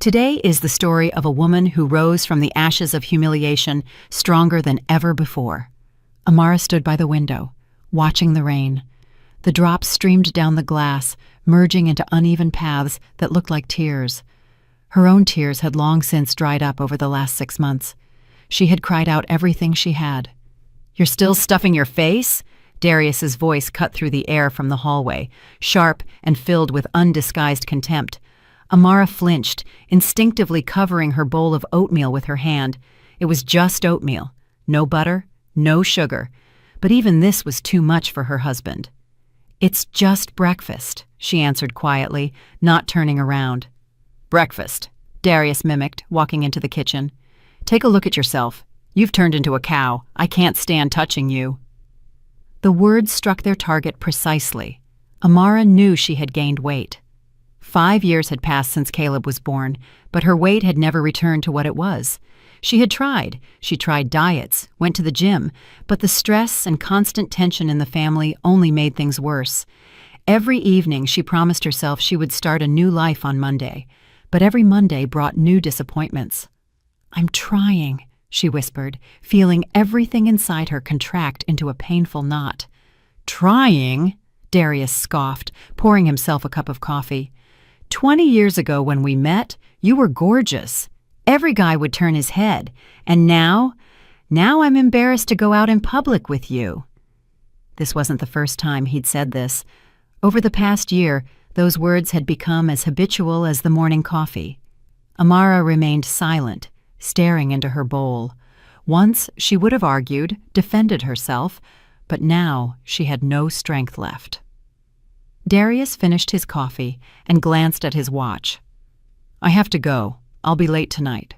Today is the story of a woman who rose from the ashes of humiliation stronger than ever before. Amara stood by the window, watching the rain. The drops streamed down the glass, merging into uneven paths that looked like tears. Her own tears had long since dried up over the last 6 months. She had cried out everything she had. "You're still stuffing your face?" Darius's voice cut through the air from the hallway, sharp and filled with undisguised contempt. Amara flinched, instinctively covering her bowl of oatmeal with her hand. It was just oatmeal. No butter, no sugar. But even this was too much for her husband. "It's just breakfast," she answered quietly, not turning around. "Breakfast," Darius mimicked, walking into the kitchen. "Take a look at yourself. You've turned into a cow. I can't stand touching you." The words struck their target precisely. Amara knew she had gained weight. 5 years had passed since Caleb was born, but her weight had never returned to what it was. She had tried. She tried diets, went to the gym, but the stress and constant tension in the family only made things worse. Every evening she promised herself she would start a new life on Monday, but every Monday brought new disappointments. "I'm trying," she whispered, feeling everything inside her contract into a painful knot. "Trying?" Darius scoffed, pouring himself a cup of coffee. 20 years ago when we met, you were gorgeous. Every guy would turn his head. And now I'm embarrassed to go out in public with you." This wasn't the first time he'd said this. Over the past year, those words had become as habitual as the morning coffee. Amara remained silent, staring into her bowl. Once she would have argued, defended herself, but now she had no strength left. Darius finished his coffee and glanced at his watch. "I have to go. I'll be late tonight."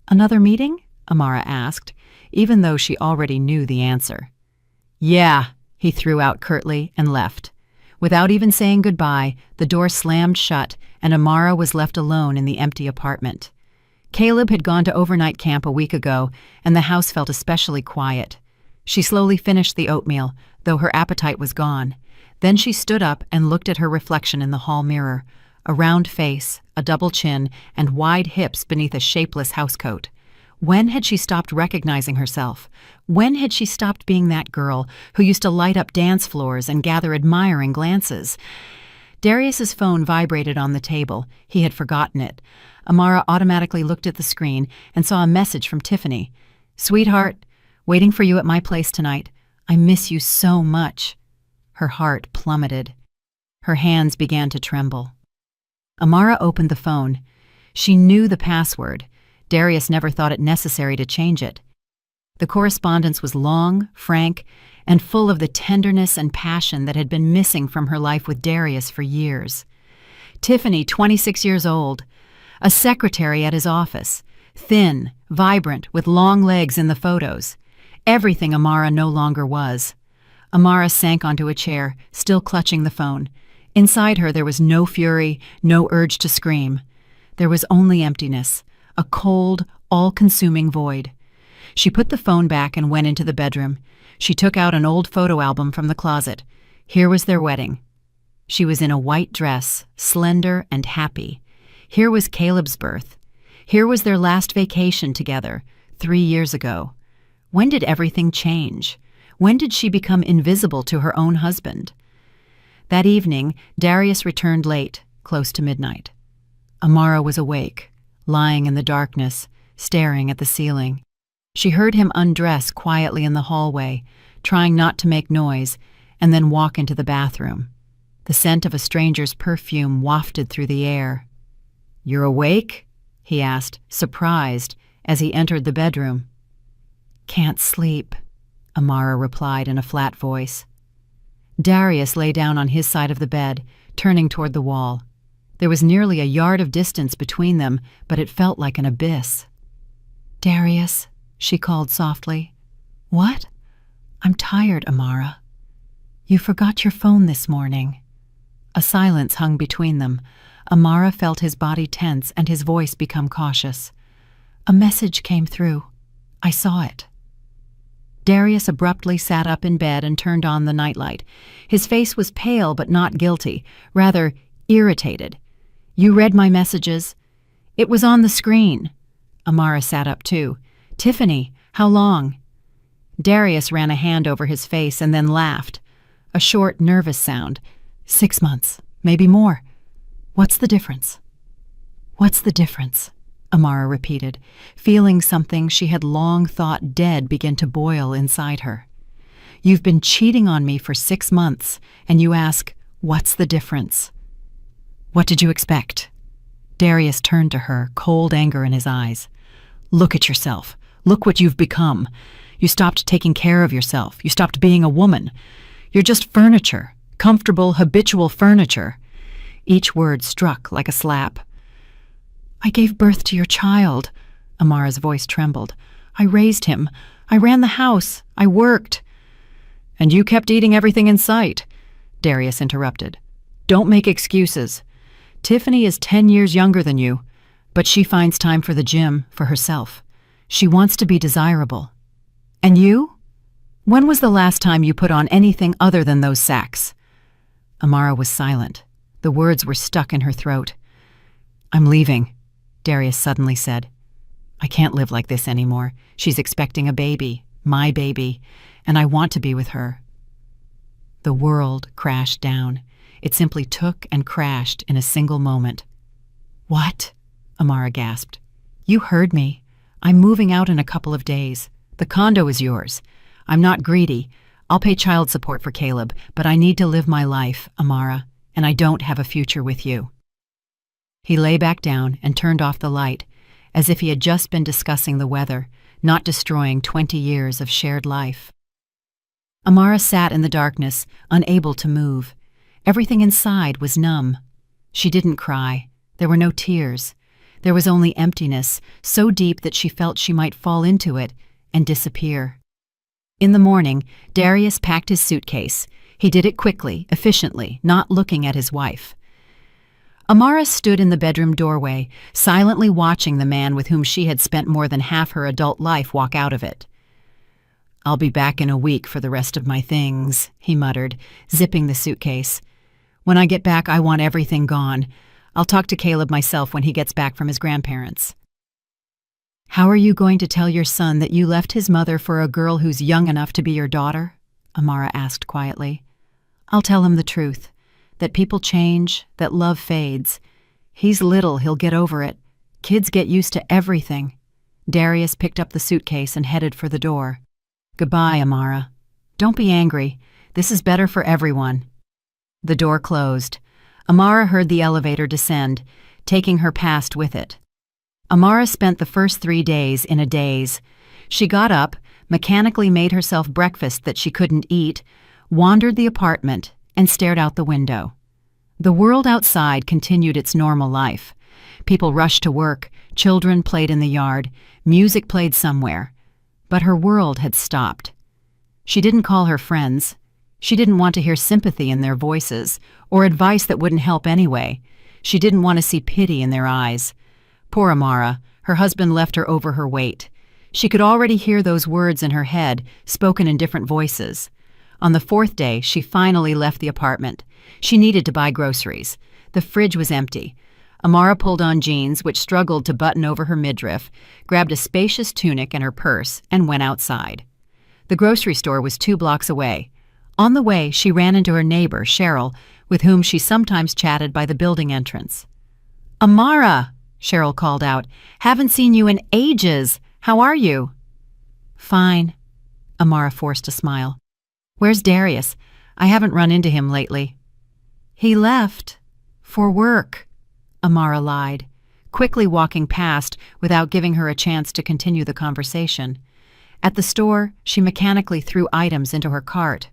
"Another meeting?" Amara asked, even though she already knew the answer. "Yeah," he threw out curtly and left. Without even saying goodbye, the door slammed shut and Amara was left alone in the empty apartment. Caleb had gone to overnight camp a week ago, and the house felt especially quiet. She slowly finished the oatmeal, though her appetite was gone. Then she stood up and looked at her reflection in the hall mirror, a round face, a double chin, and wide hips beneath a shapeless housecoat. When had she stopped recognizing herself? When had she stopped being that girl who used to light up dance floors and gather admiring glances? Darius's phone vibrated on the table. He had forgotten it. Amara automatically looked at the screen and saw a message from Tiffany. "Sweetheart, waiting for you at my place tonight. I miss you so much." Her heart plummeted. Her hands began to tremble. Amara opened the phone. She knew the password. Darius never thought it necessary to change it. The correspondence was long, frank, and full of the tenderness and passion that had been missing from her life with Darius for years. Tiffany, 26 years old, a secretary at his office, thin, vibrant, with long legs in the photos. Everything Amara no longer was. Amara sank onto a chair, still clutching the phone. Inside her there was no fury, no urge to scream. There was only emptiness, a cold, all-consuming void. She put the phone back and went into the bedroom. She took out an old photo album from the closet. Here was their wedding. She was in a white dress, slender and happy. Here was Caleb's birth. Here was their last vacation together, 3 years ago. When did everything change? When did she become invisible to her own husband? That evening, Darius returned late, close to midnight. Amara was awake, lying in the darkness, staring at the ceiling. She heard him undress quietly in the hallway, trying not to make noise, and then walk into the bathroom. The scent of a stranger's perfume wafted through the air. "You're awake?" he asked, surprised, as he entered the bedroom. "Can't sleep," Amara replied in a flat voice. Darius lay down on his side of the bed, turning toward the wall. There was nearly a yard of distance between them, but it felt like an abyss. "Darius," she called softly. "What?" "I'm tired, Amara." "You forgot your phone this morning." A silence hung between them. Amara felt his body tense and his voice become cautious. "A message came through. I saw it." Darius abruptly sat up in bed and turned on the nightlight. His face was pale but not guilty, rather irritated. "You read my messages?" It was on the screen. Amara sat up too. Tiffany, how long? Darius ran a hand over his face and then laughed. A short, nervous sound. 6 months, maybe more. What's the difference? What's the difference? Amara repeated, feeling something she had long thought dead begin to boil inside her. You've been cheating on me for 6 months, and you ask, what's the difference? What did you expect? Darius turned to her, cold anger in his eyes. Look at yourself. Look what you've become. You stopped taking care of yourself. You stopped being a woman. You're just furniture, comfortable, habitual furniture. Each word struck like a slap. I gave birth to your child. Amara's voice trembled. I raised him. I ran the house. I worked. And you kept eating everything in sight, Darius interrupted. Don't make excuses. Tiffany is 10 years younger than you, but she finds time for the gym, for herself. She wants to be desirable. And you? When was the last time you put on anything other than those sacks? Amara was silent. The words were stuck in her throat. I'm leaving, Darius suddenly said. I can't live like this anymore. She's expecting a baby, my baby, and I want to be with her. The world crashed down. It simply took and crashed in a single moment. What? Amara gasped. You heard me. I'm moving out in a couple of days. The condo is yours. I'm not greedy. I'll pay child support for Caleb, but I need to live my life, Amara, and I don't have a future with you. He lay back down and turned off the light, as if he had just been discussing the weather, not destroying 20 years of shared life. Amara sat in the darkness, unable to move. Everything inside was numb. She didn't cry. There were no tears. There was only emptiness, so deep that she felt she might fall into it and disappear. In the morning, Darius packed his suitcase. He did it quickly, efficiently, not looking at his wife. Amara stood in the bedroom doorway, silently watching the man with whom she had spent more than half her adult life walk out of it. I'll be back in a week for the rest of my things, he muttered, zipping the suitcase. When I get back, I want everything gone. I'll talk to Caleb myself when he gets back from his grandparents. How are you going to tell your son that you left his mother for a girl who's young enough to be your daughter? Amara asked quietly. I'll tell him the truth, that people change, that love fades. He's little, he'll get over it. Kids get used to everything. Darius picked up the suitcase and headed for the door. Goodbye, Amara. Don't be angry. This is better for everyone. The door closed. Amara heard the elevator descend, taking her past with it. Amara spent the first 3 days in a daze. She got up, mechanically made herself breakfast that she couldn't eat, wandered the apartment, and stared out the window. The world outside continued its normal life. People rushed to work, children played in the yard, music played somewhere. But her world had stopped. She didn't call her friends. She didn't want to hear sympathy in their voices, or advice that wouldn't help anyway. She didn't want to see pity in their eyes. Poor Amara, her husband left her over her weight. She could already hear those words in her head, spoken in different voices. On the 4th day, she finally left the apartment. She needed to buy groceries. The fridge was empty. Amara pulled on jeans, which struggled to button over her midriff, grabbed a spacious tunic and her purse, and went outside. The grocery store was 2 blocks away. On the way, she ran into her neighbor, Cheryl, with whom she sometimes chatted by the building entrance. Amara, Cheryl called out, haven't seen you in ages. How are you? Fine. Amara forced a smile. Where's Darius? I haven't run into him lately. He left. For work. Amara lied, quickly walking past without giving her a chance to continue the conversation. At the store, she mechanically threw items into her cart.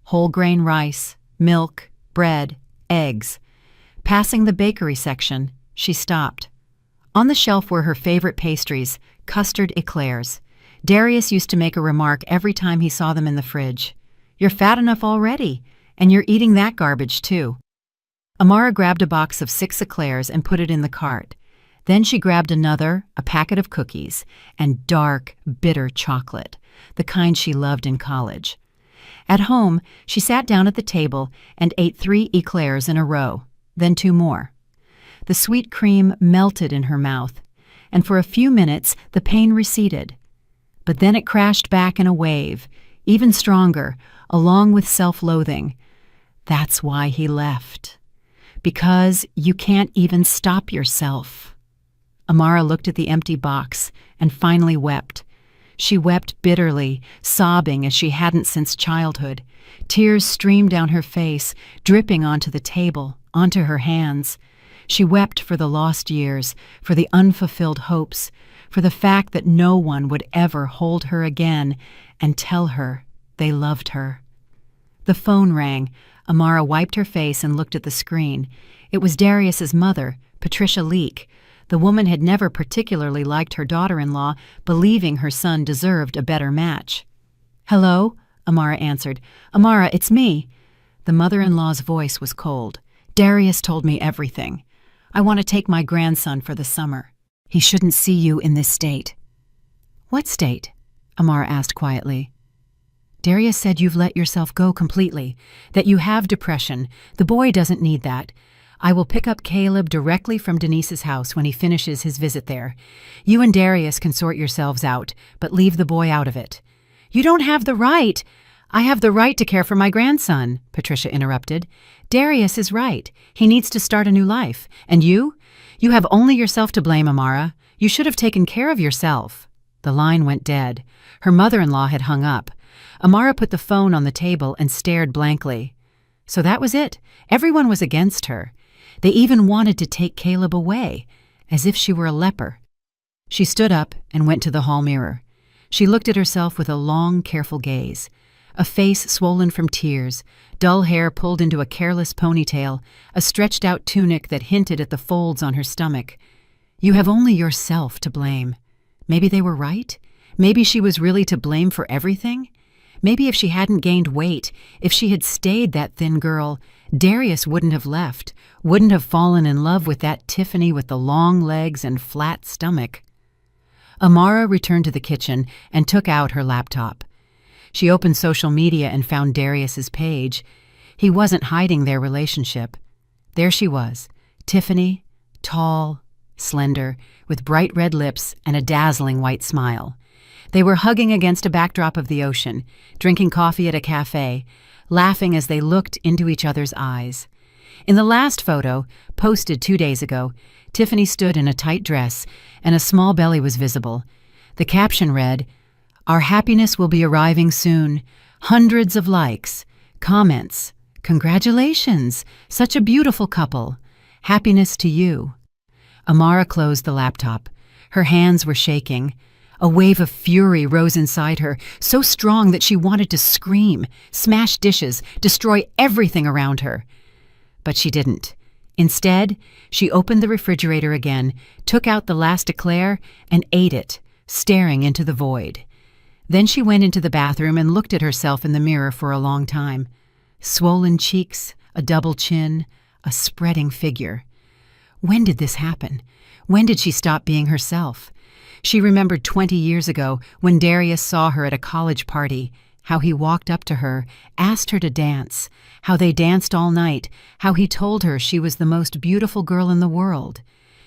Whole grain rice, milk, bread, eggs. Passing the bakery section, she stopped. On the shelf were her favorite pastries, custard eclairs. Darius used to make a remark every time he saw them in the fridge. You're fat enough already, and you're eating that garbage too. Amara grabbed a box of 6 eclairs and put it in the cart. Then she grabbed another, a packet of cookies, and dark, bitter chocolate, the kind she loved in college. At home, she sat down at the table and ate 3 eclairs in a row, then 2 more. The sweet cream melted in her mouth, and for a few minutes the pain receded. But then it crashed back in a wave, even stronger, along with self-loathing. That's why he left. Because you can't even stop yourself. Amara looked at the empty box and finally wept. She wept bitterly, sobbing as she hadn't since childhood. Tears streamed down her face, dripping onto the table, onto her hands. She wept for the lost years, for the unfulfilled hopes, for the fact that no one would ever hold her again and tell her they loved her. The phone rang. Amara wiped her face and looked at the screen. It was Darius's mother, Patricia Leake. The woman had never particularly liked her daughter-in-law, believing her son deserved a better match. "Hello?" Amara answered. "Amara, it's me." The mother-in-law's voice was cold. "Darius told me everything. I want to take my grandson for the summer. He shouldn't see you in this state." "What state?" Amara asked quietly. "Darius said you've let yourself go completely, that you have depression. The boy doesn't need that. I will pick up Caleb directly from Denise's house when he finishes his visit there. You and Darius can sort yourselves out, but leave the boy out of it." "You don't have the right." "I have the right to care for my grandson," Patricia interrupted. "Darius is right. He needs to start a new life. And you? You have only yourself to blame, Amara. You should have taken care of yourself." The line went dead. Her mother-in-law had hung up. Amara put the phone on the table and stared blankly. So that was it. Everyone was against her. They even wanted to take Caleb away, as if she were a leper. She stood up and went to the hall mirror. She looked at herself with a long, careful gaze. A face swollen from tears, dull hair pulled into a careless ponytail, a stretched-out tunic that hinted at the folds on her stomach. You have only yourself to blame. Maybe they were right? Maybe she was really to blame for everything? Maybe if she hadn't gained weight, if she had stayed that thin girl, Darius wouldn't have left, wouldn't have fallen in love with that Tiffany with the long legs and flat stomach. Amara returned to the kitchen and took out her laptop. She opened social media and found Darius's page. He wasn't hiding their relationship. There she was, Tiffany, tall, slender, with bright red lips and a dazzling white smile. They were hugging against a backdrop of the ocean, drinking coffee at a cafe, laughing as they looked into each other's eyes. In the last photo, posted 2 days ago, Tiffany stood in a tight dress and a small belly was visible. The caption read, "Our happiness will be arriving soon. Hundreds of likes, comments. Congratulations, such a beautiful couple. Happiness to you." Amara closed the laptop. Her hands were shaking. A wave of fury rose inside her, so strong that she wanted to scream, smash dishes, destroy everything around her. But she didn't. Instead, she opened the refrigerator again, took out the last eclair, and ate it, staring into the void. Then she went into the bathroom and looked at herself in the mirror for a long time. Swollen cheeks, a double chin, a spreading figure. When did this happen? When did she stop being herself? She remembered 20 years ago when Darius saw her at a college party, how he walked up to her, asked her to dance, how they danced all night, how he told her she was the most beautiful girl in the world.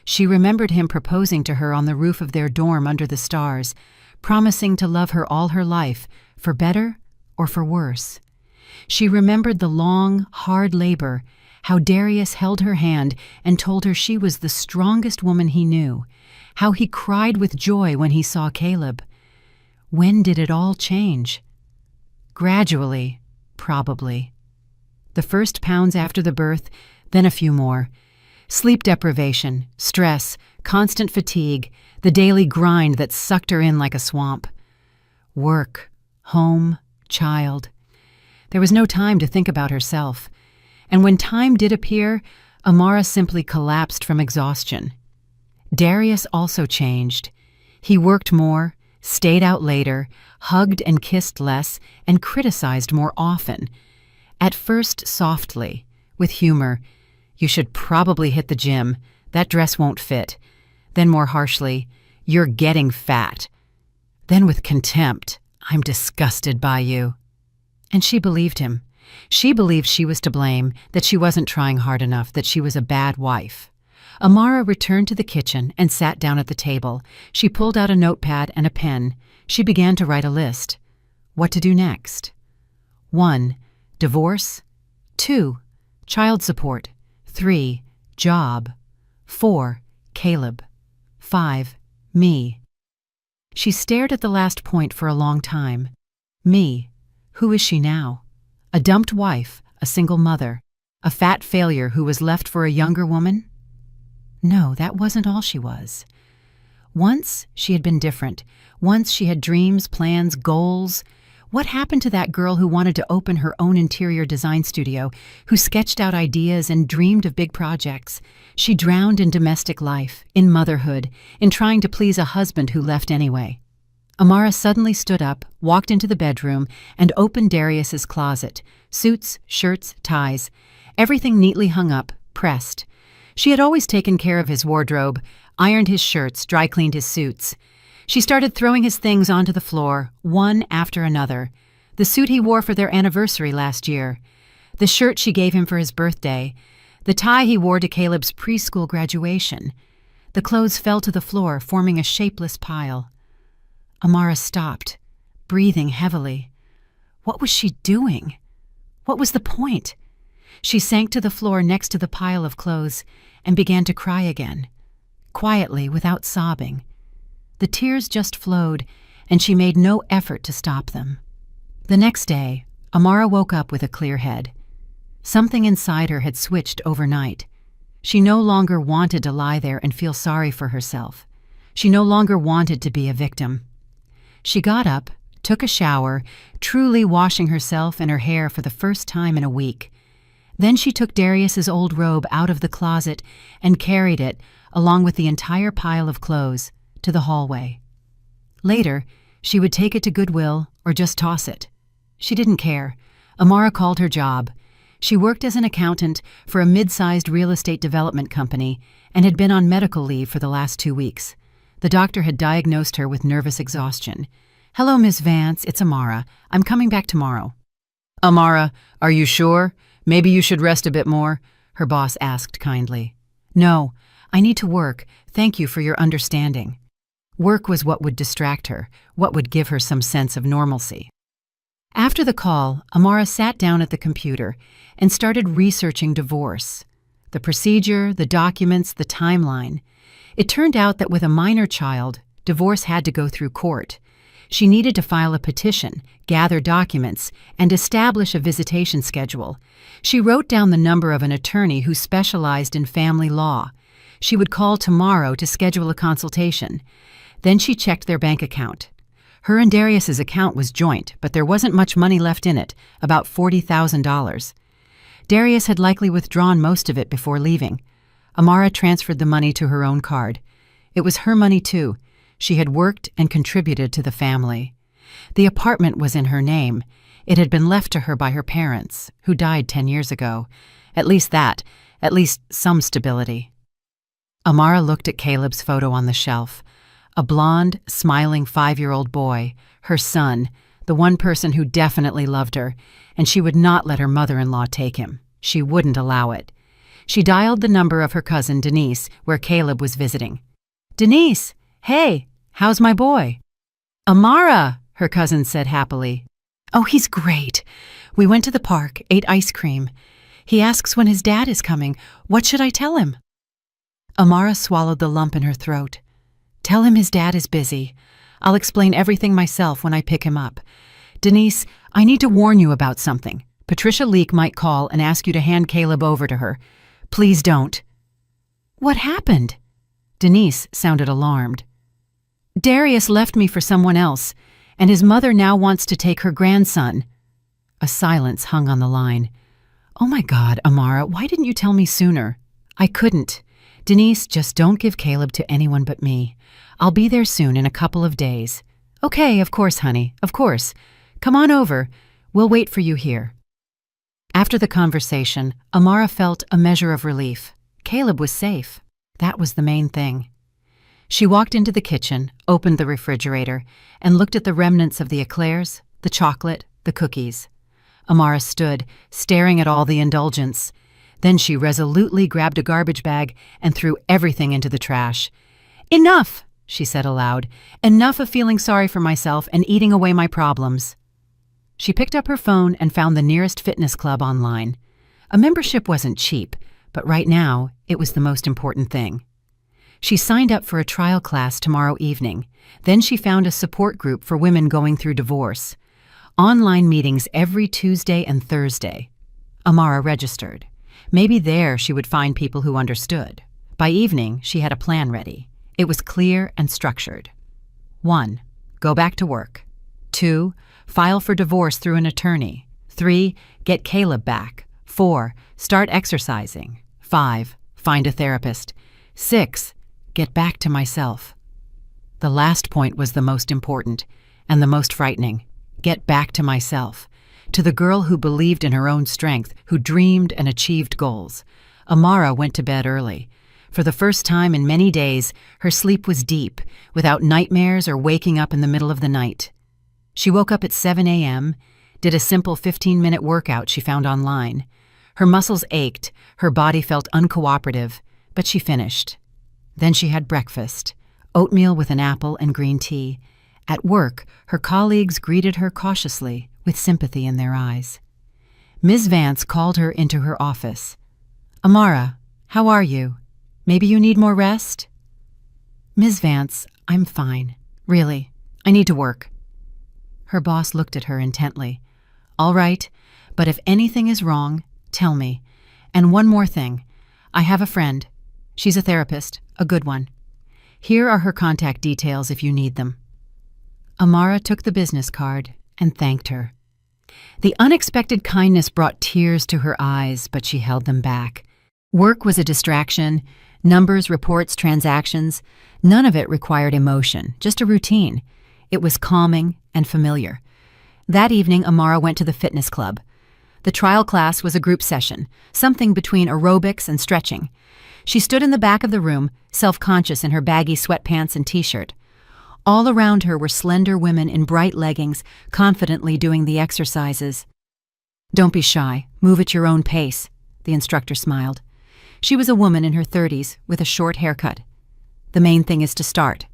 She remembered him proposing to her on the roof of their dorm under the stars, promising to love her all her life, for better or for worse. She remembered the long, hard labor, how Darius held her hand and told her she was the strongest woman he knew, how he cried with joy when he saw Caleb. When did it all change? Gradually, probably. The first pounds after the birth, then a few more. Sleep deprivation, stress, constant fatigue, the daily grind that sucked her in like a swamp. Work, home, child. There was no time to think about herself. And when time did appear, Amara simply collapsed from exhaustion. Darius also changed. He worked more, stayed out later, hugged and kissed less, and criticized more often. At first softly, with humor, "You should probably hit the gym. That dress won't fit." Then more harshly, "You're getting fat." Then with contempt, "I'm disgusted by you." And she believed him. She believed she was to blame, that she wasn't trying hard enough, that she was a bad wife. Amara returned to the kitchen and sat down at the table. She pulled out a notepad and a pen. She began to write a list. What to do next? 1. Divorce. 2. Child support. 3. Job. 4. Caleb. 5. Me. She stared at the last point for a long time. Me. Who is she now? A dumped wife, a single mother, a fat failure who was left for a younger woman? No, that wasn't all she was. Once she had been different. Once she had dreams, plans, goals. What happened to that girl who wanted to open her own interior design studio, who sketched out ideas and dreamed of big projects? She drowned in domestic life, in motherhood, in trying to please a husband who left anyway. Amara suddenly stood up, walked into the bedroom, and opened Darius's closet. Suits, shirts, ties, everything neatly hung up, pressed. She had always taken care of his wardrobe, ironed his shirts, dry-cleaned his suits. She started throwing his things onto the floor, one after another. The suit he wore for their anniversary last year. The shirt she gave him for his birthday. The tie he wore to Caleb's preschool graduation. The clothes fell to the floor, forming a shapeless pile. Amara stopped, breathing heavily. What was she doing? What was the point? She sank to the floor next to the pile of clothes and began to cry again, quietly, without sobbing. The tears just flowed, and she made no effort to stop them. The next day, Amara woke up with a clear head. Something inside her had switched overnight. She no longer wanted to lie there and feel sorry for herself. She no longer wanted to be a victim. She got up, took a shower, truly washing herself and her hair for the first time in a week. Then she took Darius's old robe out of the closet and carried it, along with the entire pile of clothes, to the hallway. Later, she would take it to Goodwill or just toss it. She didn't care. Amara called her job. She worked as an accountant for a mid-sized real estate development company and had been on medical leave for the last 2 weeks. The doctor had diagnosed her with nervous exhaustion. "Hello, Miss Vance, it's Amara. I'm coming back tomorrow." "Amara, are you sure? Maybe you should rest a bit more," her boss asked kindly. "No, I need to work. Thank you for your understanding." Work was what would distract her, what would give her some sense of normalcy. After the call, Amara sat down at the computer and started researching divorce. The procedure, the documents, the timeline. It turned out that with a minor child, divorce had to go through court. She needed to file a petition, gather documents, and establish a visitation schedule. She wrote down the number of an attorney who specialized in family law. She would call tomorrow to schedule a consultation. Then she checked their bank account. Her and Darius's account was joint, but there wasn't much money left in it, about $40,000. Darius had likely withdrawn most of it before leaving. Amara transferred the money to her own card. It was her money too. She had worked and contributed to the family. The apartment was in her name. It had been left to her by her parents, who died 10 years ago. At least some stability. Amara looked at Caleb's photo on the shelf. A blonde, smiling 5-year-old boy, her son, the one person who definitely loved her, and she would not let her mother-in-law take him. She wouldn't allow it. She dialed the number of her cousin Denise, where Caleb was visiting. "Denise, hey, how's my boy?" "Amara," her cousin said happily. "Oh, he's great. We went to the park, ate ice cream. He asks when his dad is coming. What should I tell him?" Amara swallowed the lump in her throat. "Tell him his dad is busy. I'll explain everything myself when I pick him up. Denise, I need to warn you about something. Patricia Leak might call and ask you to hand Caleb over to her. Please don't." "What happened?" Denise sounded alarmed. "Darius left me for someone else, and his mother now wants to take her grandson." A silence hung on the line. "Oh my God, Amara, why didn't you tell me sooner?" "I couldn't. Denise, just don't give Caleb to anyone but me. I'll be there soon in a couple of days." "Okay, of course, honey, of course. Come on over. We'll wait for you here." After the conversation, Amara felt a measure of relief. Caleb was safe. That was the main thing. She walked into the kitchen, opened the refrigerator, and looked at the remnants of the eclairs, the chocolate, the cookies. Amara stood, staring at all the indulgence. Then she resolutely grabbed a garbage bag and threw everything into the trash. "Enough!" she said aloud. "Enough of feeling sorry for myself and eating away my problems." She picked up her phone and found the nearest fitness club online. A membership wasn't cheap, but right now, it was the most important thing. She signed up for a trial class tomorrow evening. Then she found a support group for women going through divorce. Online meetings every Tuesday and Thursday. Amara registered. Maybe there she would find people who understood. By evening, she had a plan ready. It was clear and structured. 1. Go back to work. 2. File for divorce through an attorney. 3. Get Caleb back. 4. Start exercising. 5. Find a therapist. 6. Get back to myself. The last point was the most important and the most frightening. Get back to myself. To the girl who believed in her own strength, who dreamed and achieved goals. Amara went to bed early. For the first time in many days, her sleep was deep, without nightmares or waking up in the middle of the night. She woke up at 7 a.m., did a simple 15-minute workout she found online. Her muscles ached, her body felt uncooperative, but she finished. Then she had breakfast, oatmeal with an apple and green tea. At work, her colleagues greeted her cautiously, with sympathy in their eyes. Ms. Vance called her into her office. "Amara, how are you? Maybe you need more rest?" "Ms. Vance, I'm fine. Really, I need to work." Her boss looked at her intently. "All right, but if anything is wrong, tell me. And one more thing. I have a friend. She's a therapist, a good one. Here are her contact details if you need them." Amara took the business card and thanked her. The unexpected kindness brought tears to her eyes, but she held them back. Work was a distraction. Numbers, reports, transactions. None of it required emotion, just a routine. It was calming and familiar. That evening, Amara went to the fitness club. The trial class was a group session, something between aerobics and stretching. She stood in the back of the room, self-conscious in her baggy sweatpants and t-shirt. All around her were slender women in bright leggings, confidently doing the exercises. "Don't be shy. Move at your own pace," the instructor smiled. She was a woman in her 30s with a short haircut. "The main thing is to start."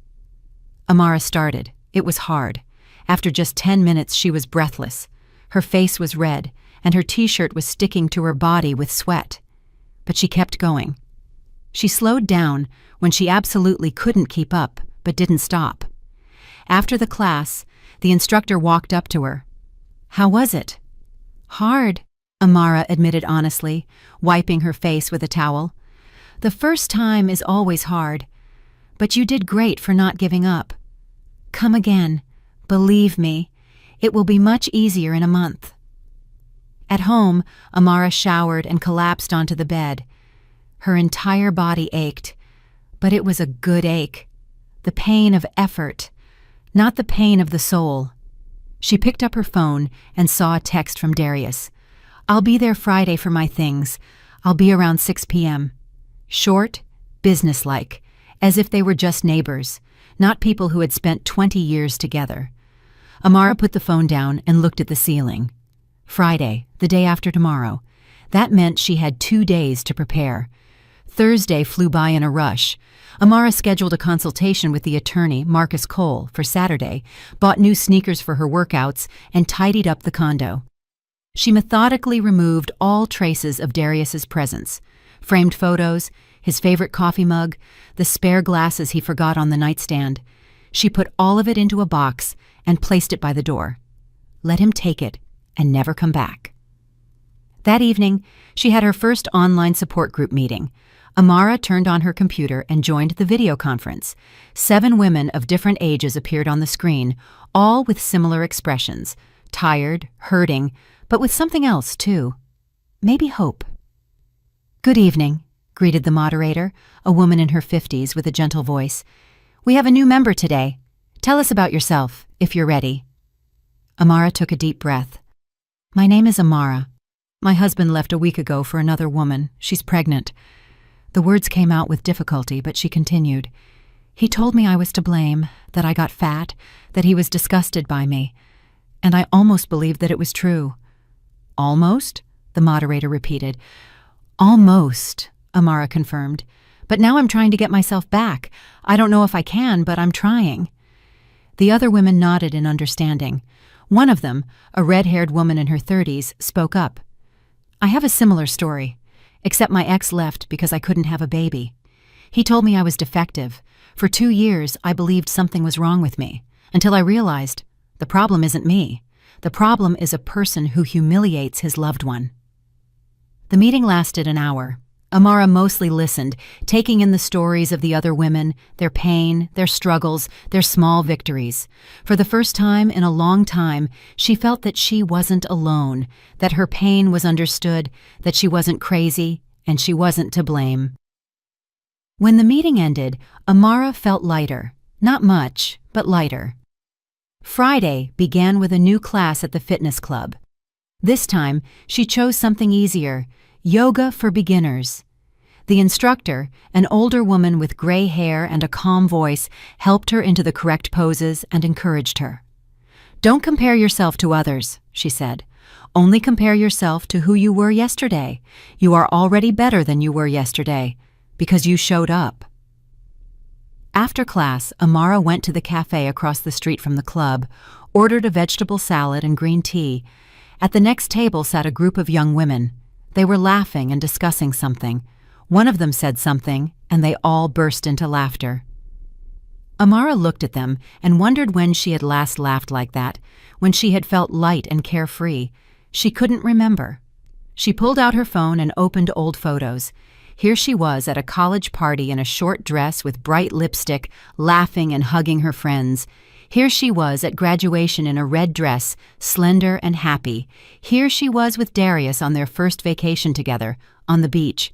Amara started. It was hard. After just 10 minutes, she was breathless. Her face was red, and her t-shirt was sticking to her body with sweat. But she kept going. She slowed down when she absolutely couldn't keep up, but didn't stop. After the class, the instructor walked up to her. "How was it?" "Hard," Amara admitted honestly, wiping her face with a towel. "The first time is always hard, but you did great for not giving up. Come again. Believe me, it will be much easier in a month." At home, Amara showered and collapsed onto the bed. Her entire body ached, but it was a good ache. The pain of effort, not the pain of the soul. She picked up her phone and saw a text from Darius. "I'll be there Friday for my things. I'll be around 6 p.m. Short, businesslike, as if they were just neighbors, not people who had spent 20 years together. Amara put the phone down and looked at the ceiling. Friday, the day after tomorrow. That meant she had 2 days to prepare. Thursday flew by in a rush. Amara scheduled a consultation with the attorney, Marcus Cole, for Saturday, bought new sneakers for her workouts, and tidied up the condo. She methodically removed all traces of Darius's presence. Framed photos, his favorite coffee mug, the spare glasses he forgot on the nightstand. She put all of it into a box and placed it by the door. Let him take it and never come back. That evening, she had her first online support group meeting. Amara turned on her computer and joined the video conference. 7 women of different ages appeared on the screen, all with similar expressions. Tired, hurting, but with something else, too. Maybe hope. "Good evening," greeted the moderator, a woman in her 50s with a gentle voice. "We have a new member today. Tell us about yourself, if you're ready." Amara took a deep breath. "My name is Amara. My husband left a week ago for another woman. She's pregnant." The words came out with difficulty, but she continued. "He told me I was to blame, that I got fat, that he was disgusted by me. And I almost believed that it was true." "Almost?" the moderator repeated. Almost, Amara confirmed. But now I'm trying to get myself back. I don't know if I can, but I'm trying. The other women nodded in understanding. One of them, a red-haired woman in her 30s, spoke up. I have a similar story, except my ex left because I couldn't have a baby. He told me I was defective. For 2 years, I believed something was wrong with me, until I realized the problem isn't me. The problem is a person who humiliates his loved one. The meeting lasted an hour. Amara mostly listened, taking in the stories of the other women, their pain, their struggles, their small victories. For the first time in a long time, she felt that she wasn't alone, that her pain was understood, that she wasn't crazy, and she wasn't to blame. When the meeting ended, Amara felt lighter. Not much, but lighter. Friday began with a new class at the fitness club. This time, she chose something easier: yoga for beginners. The instructor, an older woman with gray hair and a calm voice, helped her into the correct poses and encouraged her. Don't compare yourself to others, she said. Only compare yourself to who you were yesterday. You are already better than you were yesterday, because you showed up. After class, Amara went to the cafe across the street from the club, ordered a vegetable salad and green tea. At the next table sat a group of young women. They were laughing and discussing something. One of them said something, and they all burst into laughter. Amara looked at them and wondered when she had last laughed like that, when she had felt light and carefree. She couldn't remember. She pulled out her phone and opened old photos. Here she was at a college party in a short dress with bright lipstick, laughing and hugging her friends. Here she was at graduation in a red dress, slender and happy. Here she was with Darius on their first vacation together, on the beach.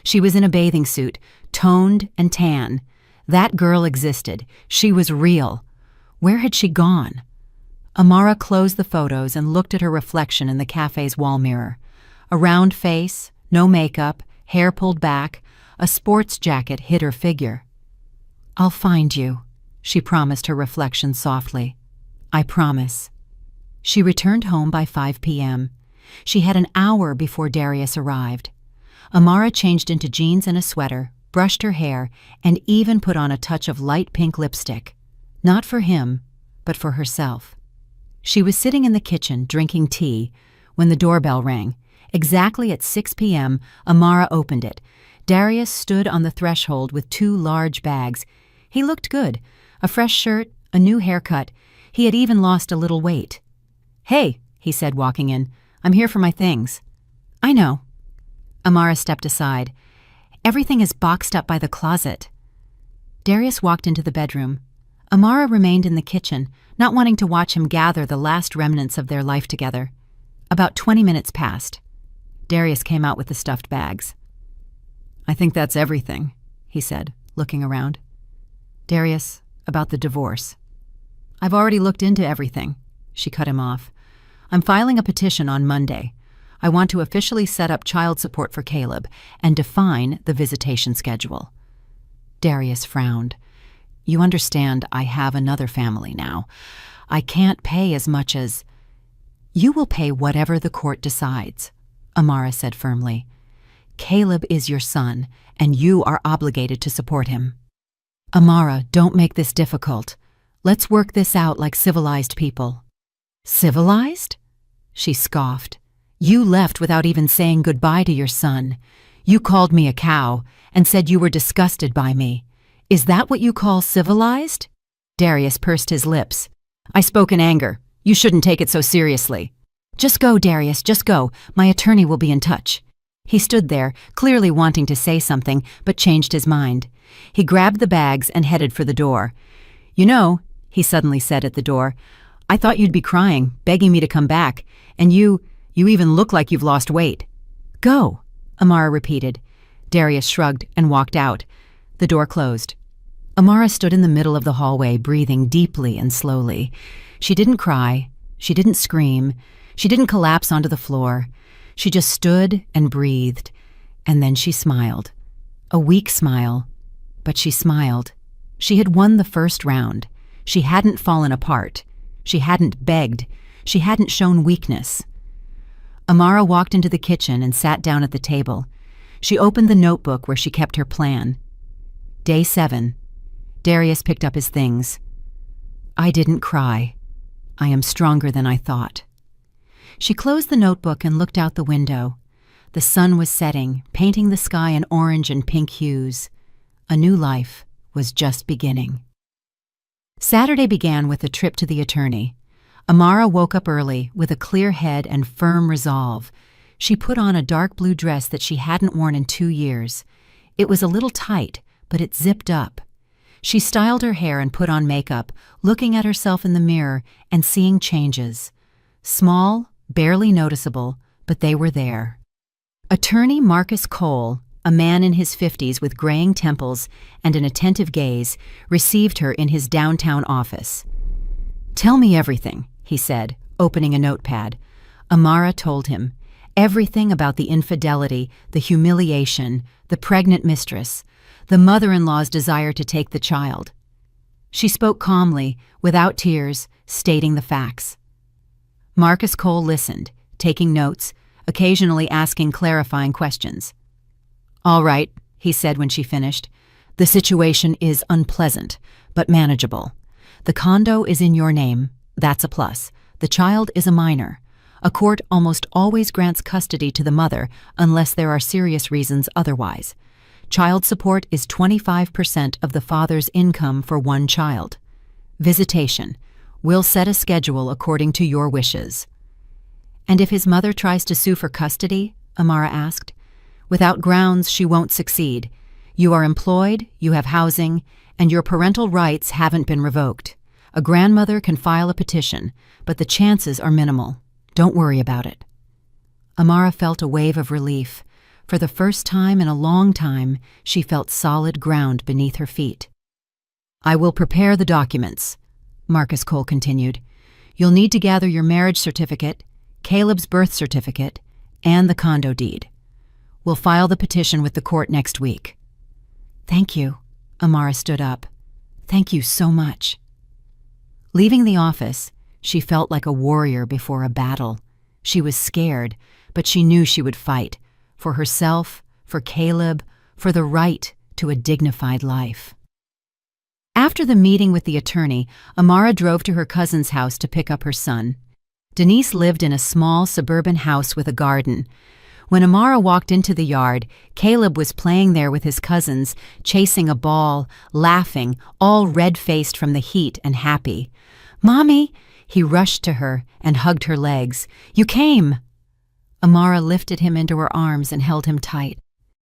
She was in a bathing suit, toned and tan. That girl existed. She was real. Where had she gone? Amara closed the photos and looked at her reflection in the cafe's wall mirror. A round face, no makeup, hair pulled back, a sports jacket hid her figure. I'll find you, she promised her reflection softly. I promise. She returned home by 5 p.m. She had an hour before Darius arrived. Amara changed into jeans and a sweater, brushed her hair, and even put on a touch of light pink lipstick. Not for him, but for herself. She was sitting in the kitchen drinking tea when the doorbell rang. Exactly at 6 p.m., Amara opened it. Darius stood on the threshold with 2 large bags. He looked good. A fresh shirt, a new haircut. He had even lost a little weight. Hey, he said, walking in. I'm here for my things. I know. Amara stepped aside. Everything is boxed up by the closet. Darius walked into the bedroom. Amara remained in the kitchen, not wanting to watch him gather the last remnants of their life together. About 20 minutes passed. Darius came out with the stuffed bags. I think that's everything, he said, looking around. Darius, about the divorce. I've already looked into everything, she cut him off. I'm filing a petition on Monday. I want to officially set up child support for Caleb and define the visitation schedule. Darius frowned. You understand I have another family now. I can't pay as much as... You will pay whatever the court decides, Amara said firmly. Caleb is your son, and you are obligated to support him. Amara, don't make this difficult. Let's work this out like civilized people. Civilized? She scoffed. You left without even saying goodbye to your son. You called me a cow and said you were disgusted by me. Is that what you call civilized? Darius pursed his lips. I spoke in anger. You shouldn't take it so seriously. Just go, Darius, just go. My attorney will be in touch. He stood there, clearly wanting to say something, but changed his mind. He grabbed the bags and headed for the door. You know, he suddenly said at the door, I thought you'd be crying, begging me to come back, and you even look like you've lost weight. Go, Amara repeated. Darius shrugged and walked out. The door closed. Amara stood in the middle of the hallway, breathing deeply and slowly. She didn't cry. She didn't scream. She didn't collapse onto the floor. She just stood and breathed, and then she smiled. A weak smile, but she smiled. She had won the first round. She hadn't fallen apart. She hadn't begged. She hadn't shown weakness. Amara walked into the kitchen and sat down at the table. She opened the notebook where she kept her plan. Day 7. Darius picked up his things. I didn't cry. I am stronger than I thought. She closed the notebook and looked out the window. The sun was setting, painting the sky in orange and pink hues. A new life was just beginning. Saturday began with a trip to the attorney. Amara woke up early with a clear head and firm resolve. She put on a dark blue dress that she hadn't worn in 2 years. It was a little tight, but it zipped up. She styled her hair and put on makeup, looking at herself in the mirror and seeing changes. Small, barely noticeable, but they were there. Attorney Marcus Cole, a man in his 50s with graying temples and an attentive gaze, received her in his downtown office. "Tell me everything," he said, opening a notepad. Amara told him. Everything about the infidelity, the humiliation, the pregnant mistress, the mother-in-law's desire to take the child. She spoke calmly, without tears, stating the facts. Marcus Cole listened, taking notes, occasionally asking clarifying questions. "All right," he said when she finished. "The situation is unpleasant, but manageable. The condo is in your name. That's a plus. The child is a minor. A court almost always grants custody to the mother unless there are serious reasons otherwise. Child support is 25% of the father's income for one child. Visitation. We'll set a schedule according to your wishes." "And if his mother tries to sue for custody?" Amara asked. "Without grounds, she won't succeed. You are employed, you have housing, and your parental rights haven't been revoked. A grandmother can file a petition, but the chances are minimal. Don't worry about it." Amara felt a wave of relief. For the first time in a long time, she felt solid ground beneath her feet. "I will prepare the documents," Marcus Cole continued. "You'll need to gather your marriage certificate, Caleb's birth certificate, and the condo deed. We'll file the petition with the court next week." "Thank you." Amara stood up. "Thank you so much." Leaving the office, she felt like a warrior before a battle. She was scared, but she knew she would fight. For herself, for Caleb, for the right to a dignified life. After the meeting with the attorney, Amara drove to her cousin's house to pick up her son. Denise lived in a small suburban house with a garden. When Amara walked into the yard, Caleb was playing there with his cousins, chasing a ball, laughing, all red-faced from the heat and happy. "Mommy!" He rushed to her and hugged her legs. "You came!" Amara lifted him into her arms and held him tight.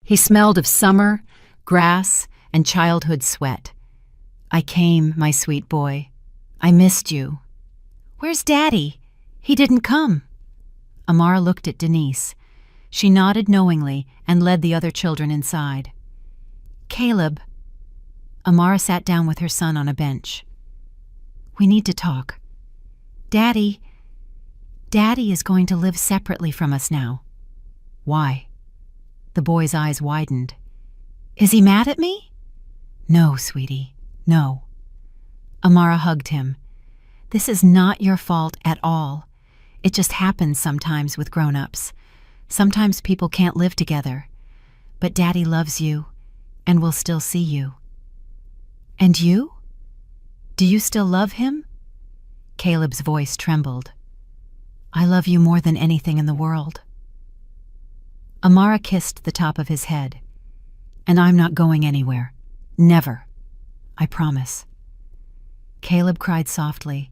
He smelled of summer, grass, and childhood sweat. "I came, my sweet boy. I missed you." "Where's Daddy? He didn't come." Amara looked at Denise. She nodded knowingly and led the other children inside. "Caleb." Amara sat down with her son on a bench. "We need to talk. Daddy is going to live separately from us now." "Why?" The boy's eyes widened. "Is he mad at me?" "No, sweetie, no." Amara hugged him. "This is not your fault at all. It just happens sometimes with grown-ups. Sometimes people can't live together. But Daddy loves you and will still see you." "And you? Do you still love him?" Caleb's voice trembled. "I love you more than anything in the world." Amara kissed the top of his head. "And I'm not going anywhere. Never. I promise." Caleb cried softly,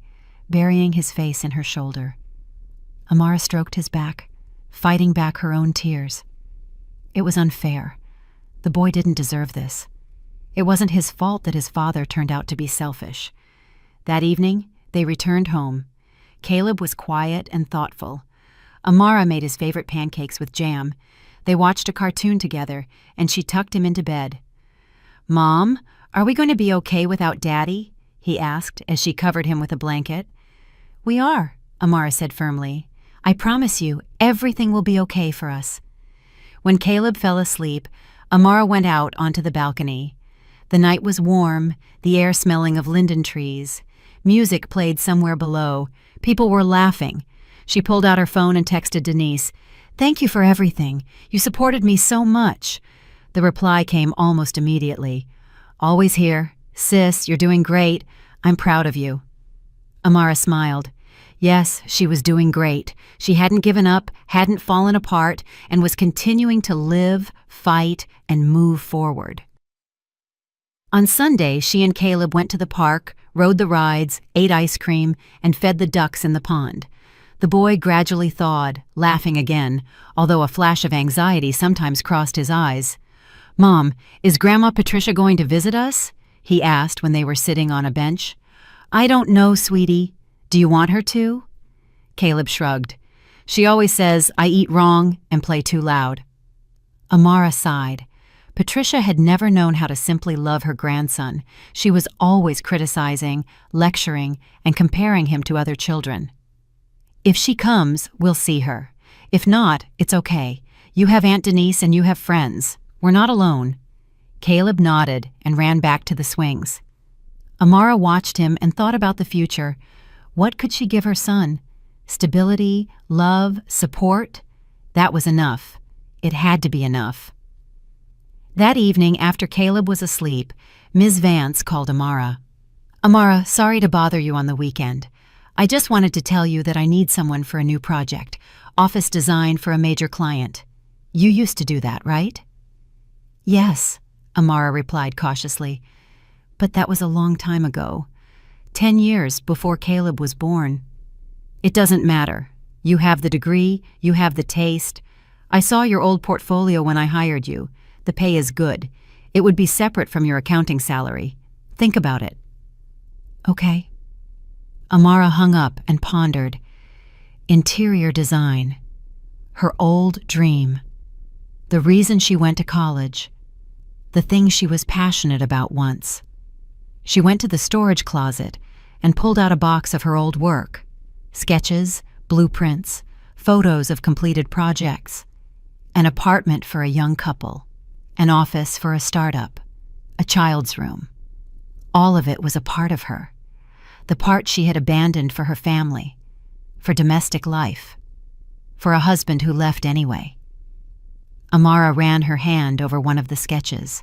burying his face in her shoulder. Amara stroked his back, fighting back her own tears. It was unfair. The boy didn't deserve this. It wasn't his fault that his father turned out to be selfish. That evening, they returned home. Caleb was quiet and thoughtful. Amara made his favorite pancakes with jam. They watched a cartoon together, and she tucked him into bed. "Mom, are we going to be okay without Daddy?" he asked as she covered him with a blanket. "We are," Amara said firmly. "I promise you, everything will be okay for us." When Caleb fell asleep, Amara went out onto the balcony. The night was warm, the air smelling of linden trees. Music played somewhere below. People were laughing. She pulled out her phone and texted Denise, "Thank you for everything. You supported me so much." The reply came almost immediately. "Always here. Sis, you're doing great. I'm proud of you." Amara smiled. Yes, she was doing great. She hadn't given up, hadn't fallen apart, and was continuing to live, fight, and move forward. On Sunday, she and Caleb went to the park, rode the rides, ate ice cream, and fed the ducks in the pond. The boy gradually thawed, laughing again, although a flash of anxiety sometimes crossed his eyes. "Mom, is Grandma Patricia going to visit us?" he asked when they were sitting on a bench. "I don't know, sweetie. Do you want her to?" Caleb shrugged. "She always says I eat wrong and play too loud." Amara sighed. Patricia had never known how to simply love her grandson. She was always criticizing, lecturing, and comparing him to other children. "If she comes, we'll see her. If not, it's okay. You have Aunt Denise and you have friends. We're not alone." Caleb nodded and ran back to the swings. Amara watched him and thought about the future. What could she give her son? Stability, love, support? That was enough. It had to be enough. That evening, after Caleb was asleep, Ms. Vance called Amara. "Amara, sorry to bother you on the weekend. I just wanted to tell you that I need someone for a new project, office design for a major client. You used to do that, right?" "Yes," Amara replied cautiously. "But that was a long time ago. 10 years before Caleb was born." "It doesn't matter. You have the degree, you have the taste. I saw your old portfolio when I hired you. The pay is good. It would be separate from your accounting salary. Think about it." "Okay." Amara hung up and pondered. Interior design. Her old dream. The reason she went to college. The thing she was passionate about once. She went to the storage closet and pulled out a box of her old work. Sketches, blueprints, photos of completed projects. An apartment for a young couple. An office for a startup. A child's room. All of it was a part of her. The part she had abandoned for her family. For domestic life. For a husband who left anyway. Amara ran her hand over one of the sketches.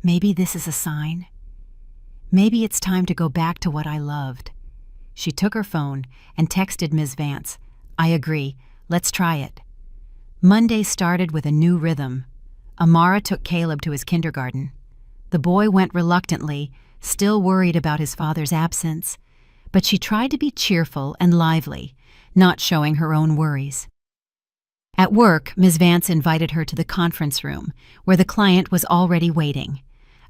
Maybe this is a sign. Maybe it's time to go back to what I loved. She took her phone and texted Ms. Vance. "I agree. Let's try it." Monday started with a new rhythm. Amara took Caleb to his kindergarten. The boy went reluctantly, still worried about his father's absence, but she tried to be cheerful and lively, not showing her own worries. At work, Ms. Vance invited her to the conference room, where the client was already waiting.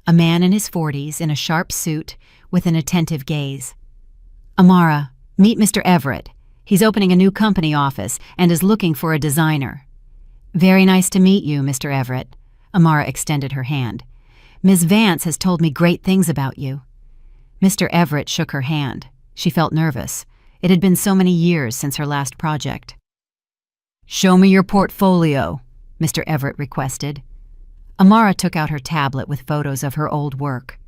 A man in his 40s in a sharp suit with an attentive gaze. "Amara, meet Mr. Everett. He's opening a new company office and is looking for a designer." "Very nice to meet you, Mr. Everett." Amara extended her hand. "Ms. Vance has told me great things about you." Mr. Everett shook her hand. She felt nervous. It had been so many years since her last project. "Show me your portfolio," Mr. Everett requested. Amara took out her tablet with photos of her old work.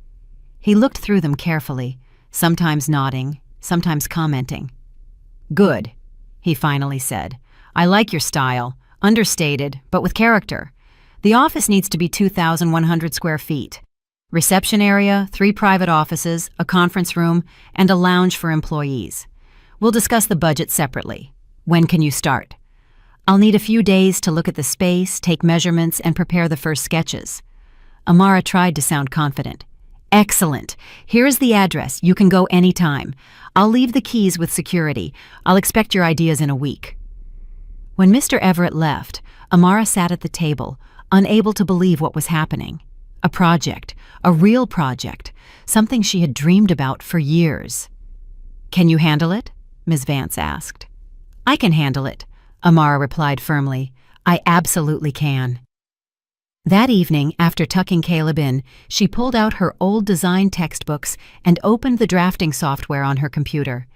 He looked through them carefully, sometimes nodding, sometimes commenting. "Good," he finally said. "I like your style, understated, but with character. The office needs to be 2,100 square feet. Reception area, 3 private offices, a conference room, and a lounge for employees. We'll discuss the budget separately. When can you start?" "I'll need a few days to look at the space, take measurements, and prepare the first sketches." Amara tried to sound confident. "Excellent. Here is the address. You can go anytime. I'll leave the keys with security. I'll expect your ideas in a week." When Mr. Everett left, Amara sat at the table, unable to believe what was happening. A project, a real project, something she had dreamed about for years. "Can you handle it?" Ms. Vance asked. "I can handle it," Amara replied firmly. "I absolutely can." That evening, after tucking Caleb in, she pulled out her old design textbooks and opened the drafting software on her computer.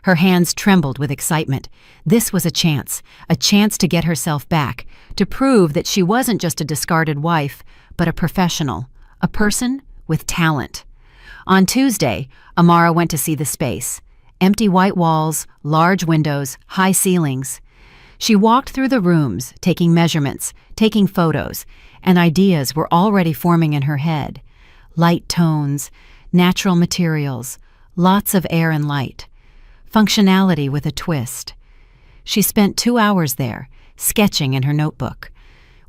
Her hands trembled with excitement. This was a chance to get herself back, to prove that she wasn't just a discarded wife, but a professional, a person with talent. On Tuesday, Amara went to see the space. Empty white walls, large windows, high ceilings. She walked through the rooms, taking measurements, taking photos, and ideas were already forming in her head. Light tones, natural materials, lots of air and light. Functionality with a twist. She spent 2 hours there, sketching in her notebook.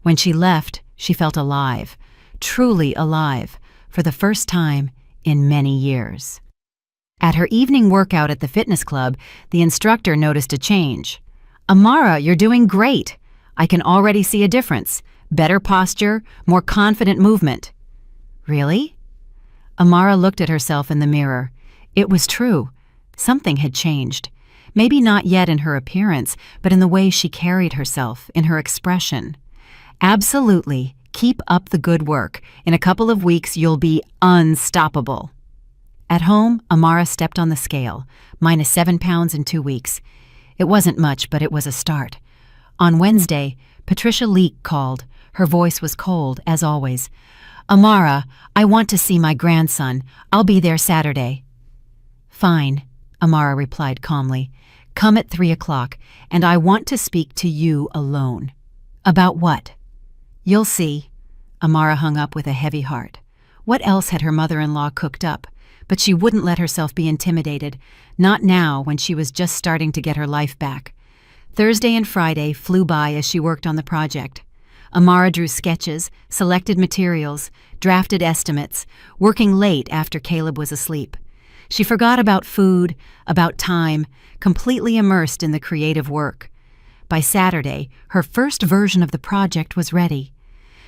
When she left, she felt alive, truly alive, for the first time in many years. At her evening workout at the fitness club, the instructor noticed a change. "Amara, you're doing great. I can already see a difference. Better posture, more confident movement." "Really?" Amara looked at herself in the mirror. It was true. Something had changed. Maybe not yet in her appearance, but in the way she carried herself, in her expression. "Absolutely. Keep up the good work. In a couple of weeks, you'll be unstoppable." At home, Amara stepped on the scale, -7 pounds in 2 weeks. It wasn't much, but it was a start. On Wednesday, Patricia Leek called. Her voice was cold, as always. "Amara, I want to see my grandson. I'll be there Saturday." "Fine," Amara replied calmly. "Come at 3 o'clock, and I want to speak to you alone." "About what?" "You'll see." Amara hung up with a heavy heart. What else had her mother-in-law cooked up? But she wouldn't let herself be intimidated, not now when she was just starting to get her life back. Thursday and Friday flew by as she worked on the project. Amara drew sketches, selected materials, drafted estimates, working late after Caleb was asleep. She forgot about food, about time, completely immersed in the creative work. By Saturday, her first version of the project was ready.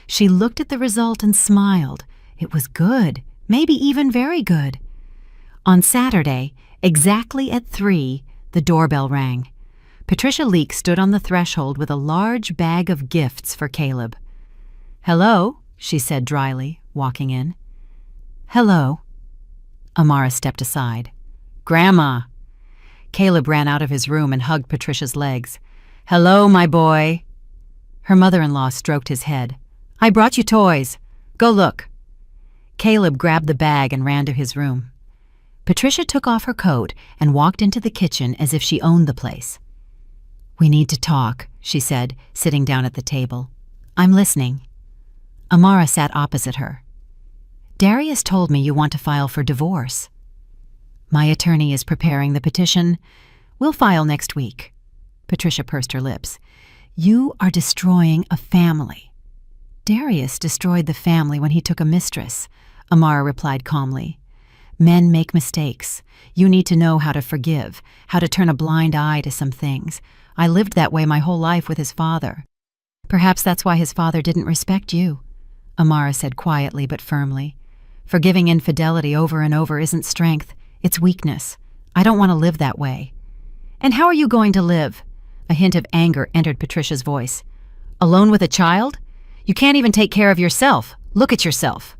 She looked at the result and smiled. It was good, maybe even very good. On Saturday, exactly at 3, the doorbell rang. Patricia Leek stood on the threshold with a large bag of gifts for Caleb. "Hello," she said dryly, walking in. "Hello." Amara stepped aside. "Grandma." Caleb ran out of his room and hugged Patricia's legs. "Hello, my boy." Her mother-in-law stroked his head. "I brought you toys. Go look." Caleb grabbed the bag and ran to his room. Patricia took off her coat and walked into the kitchen as if she owned the place. "We need to talk," she said, sitting down at the table. "I'm listening." Amara sat opposite her. "Darius told me you want to file for divorce." "My attorney is preparing the petition. We'll file next week." Patricia pursed her lips. "You are destroying a family." "Darius destroyed the family when he took a mistress," Amara replied calmly. "Men make mistakes. You need to know how to forgive, how to turn a blind eye to some things. I lived that way my whole life with his father." "Perhaps that's why his father didn't respect you," Amara said quietly but firmly. "Forgiving infidelity over and over isn't strength, it's weakness. I don't want to live that way." "And how are you going to live?" A hint of anger entered Patricia's voice. "Alone with a child? You can't even take care of yourself. Look at yourself."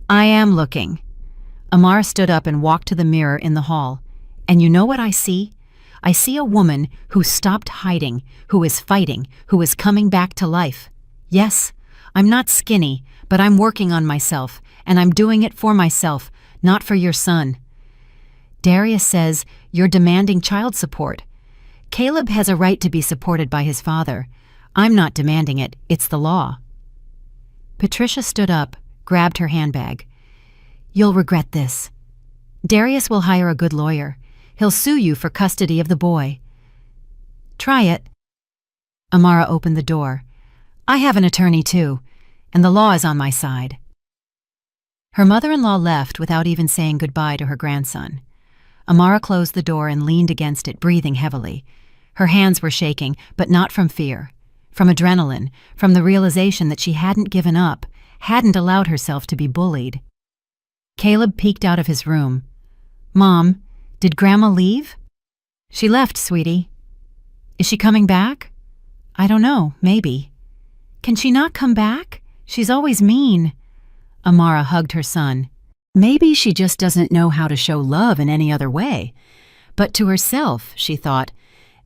"I am looking." Amara stood up and walked to the mirror in the hall. "And you know what I see? I see a woman who stopped hiding, who is fighting, who is coming back to life. Yes, I'm not skinny, but I'm working on myself, and I'm doing it for myself, not for your son." "Darius says you're demanding child support. Caleb has a right to be supported by his father. I'm not demanding it, it's the law." Patricia stood up, grabbed her handbag. "You'll regret this. Darius will hire a good lawyer. He'll sue you for custody of the boy." "Try it." Amara opened the door. "I have an attorney too, and the law is on my side." Her mother-in-law left without even saying goodbye to her grandson. Amara closed the door and leaned against it, breathing heavily. Her hands were shaking, but not from fear. From adrenaline, from the realization that she hadn't given up, hadn't allowed herself to be bullied. Caleb peeked out of his room. "Mom, did Grandma leave?" "She left, sweetie." "Is she coming back?" "I don't know, maybe." "Can she not come back? She's always mean." Amara hugged her son. Maybe she just doesn't know how to show love in any other way. But to herself, she thought,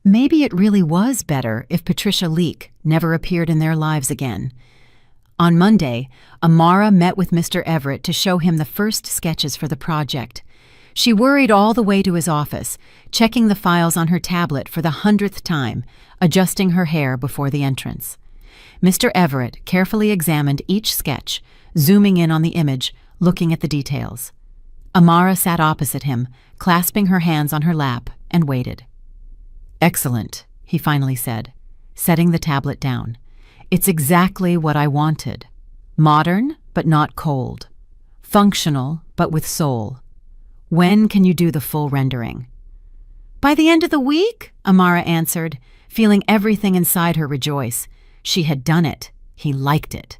maybe it really was better if Patricia Leek never appeared in their lives again. On Monday, Amara met with Mr. Everett to show him the first sketches for the project. She worried all the way to his office, checking the files on her tablet for the 100th time, adjusting her hair before the entrance. Mr. Everett carefully examined each sketch, zooming in on the image, looking at the details. Amara sat opposite him, clasping her hands on her lap, and waited. "Excellent," he finally said, setting the tablet down. "It's exactly what I wanted. Modern, but not cold. Functional, but with soul. When can you do the full rendering?" "By the end of the week," Amara answered, feeling everything inside her rejoice. She had done it. He liked it.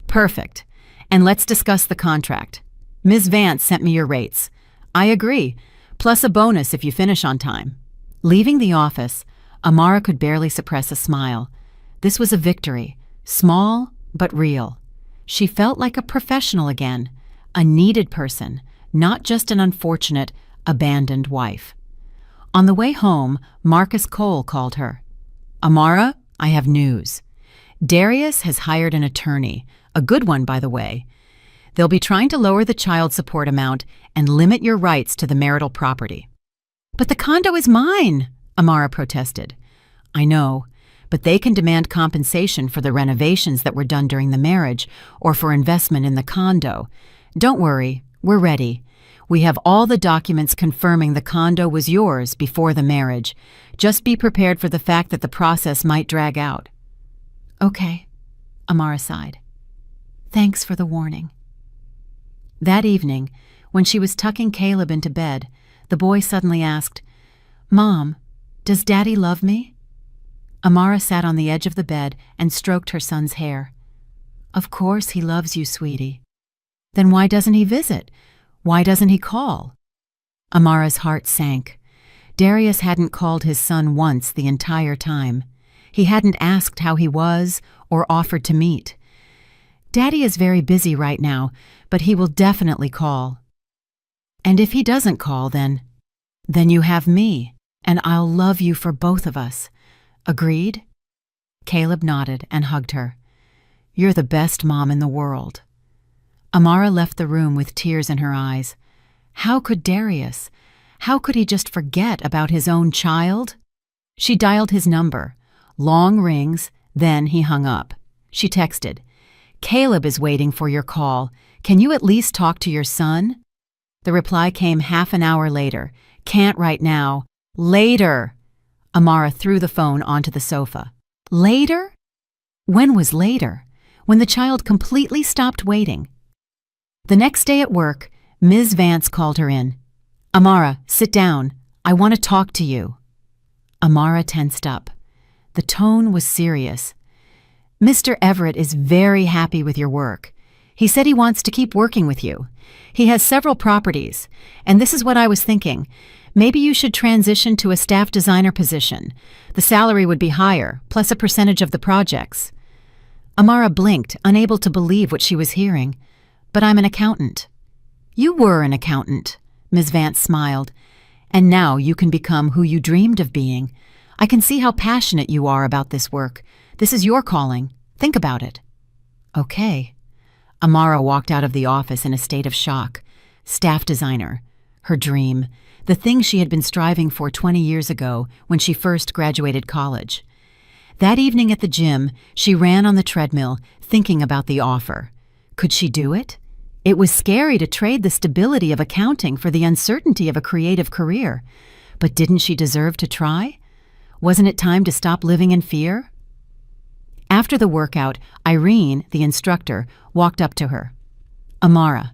"Perfect. And let's discuss the contract. Ms. Vance sent me your rates. I agree, plus a bonus if you finish on time." Leaving the office, Amara could barely suppress a smile. This was a victory, small but real. She felt like a professional again, a needed person, not just an unfortunate, abandoned wife. On the way home, Marcus Cole called her. "Amara, I have news. Darius has hired an attorney, a good one, by the way. They'll be trying to lower the child support amount and limit your rights to the marital property." "But the condo is mine," Amara protested. "I know, but they can demand compensation for the renovations that were done during the marriage or for investment in the condo. Don't worry, we're ready. We have all the documents confirming the condo was yours before the marriage. Just be prepared for the fact that the process might drag out." "Okay," Amara sighed. "Thanks for the warning." That evening, when she was tucking Caleb into bed, the boy suddenly asked, "Mom, does Daddy love me?" Amara sat on the edge of the bed and stroked her son's hair. "Of course he loves you, sweetie." "Then why doesn't he visit? Why doesn't he call?" Amara's heart sank. Darius hadn't called his son once the entire time. He hadn't asked how he was or offered to meet. "Daddy is very busy right now, but he will definitely call." "And if he doesn't call, then you have me, and I'll love you for both of us. Agreed?" Caleb nodded and hugged her. "You're the best mom in the world." Amara left the room with tears in her eyes. How could Darius? How could he just forget about his own child? She dialed his number. Long rings, then he hung up. She texted, "Caleb is waiting for your call. Can you at least talk to your son?" The reply came half an hour later. "Can't right now. Later." Amara threw the phone onto the sofa. Later? When was later? When the child completely stopped waiting. The next day at work, Ms. Vance called her in. "Amara, sit down. I want to talk to you." Amara tensed up. The tone was serious. "Mr. Everett is very happy with your work. He said he wants to keep working with you. He has several properties, and this is what I was thinking. Maybe you should transition to a staff designer position. The salary would be higher, plus a percentage of the projects." Amara blinked, unable to believe what she was hearing. "But I'm an accountant." "You were an accountant," Ms. Vance smiled. "And now you can become who you dreamed of being. I can see how passionate you are about this work. This is your calling. Think about it." "Okay." Amara walked out of the office in a state of shock. Staff designer. Her dream. The thing she had been striving for 20 years ago when she first graduated college. That evening at the gym, she ran on the treadmill, thinking about the offer. Could she do it? It was scary to trade the stability of accounting for the uncertainty of a creative career. But didn't she deserve to try? Wasn't it time to stop living in fear? After the workout, Irene, the instructor, walked up to her. "Amara,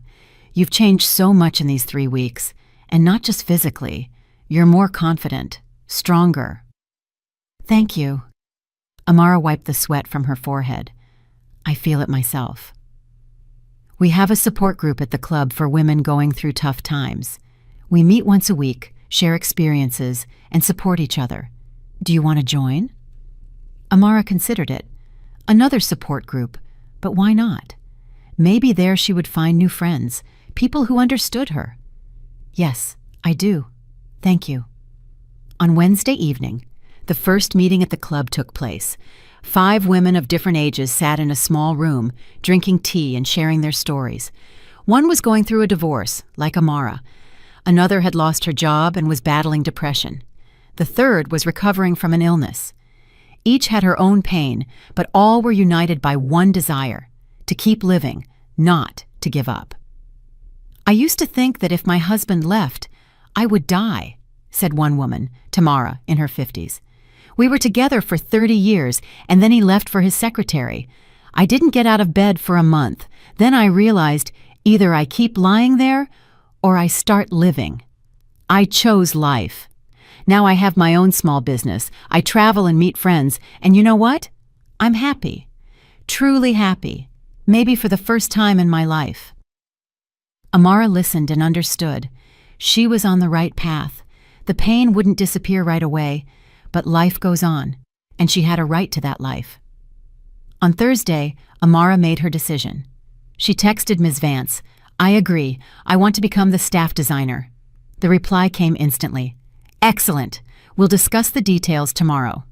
you've changed so much in these 3 weeks, and not just physically. You're more confident, stronger." "Thank you." Amara wiped the sweat from her forehead. "I feel it myself." "We have a support group at the club for women going through tough times. We meet once a week, share experiences, and support each other. Do you want to join?" Amara considered it. Another support group, but why not? Maybe there she would find new friends, people who understood her. "Yes, I do. Thank you." On Wednesday evening, the first meeting at the club took place. 5 women of different ages sat in a small room, drinking tea and sharing their stories. One was going through a divorce, like Amara. Another had lost her job and was battling depression. The third was recovering from an illness. Each had her own pain, but all were united by one desire: to keep living, not to give up. "I used to think that if my husband left, I would die," said one woman, Tamara, in her 50s. "We were together for 30 years, and then he left for his secretary. I didn't get out of bed for a month. Then I realized either I keep lying there or I start living. I chose life. Now I have my own small business. I travel and meet friends, and you know what? I'm happy. Truly happy. Maybe for the first time in my life." Amara listened and understood. She was on the right path. The pain wouldn't disappear right away, but life goes on, and she had a right to that life. On Thursday, Amara made her decision. She texted Ms. Vance, "I agree. I want to become the staff designer." The reply came instantly. "Excellent. We'll discuss the details tomorrow."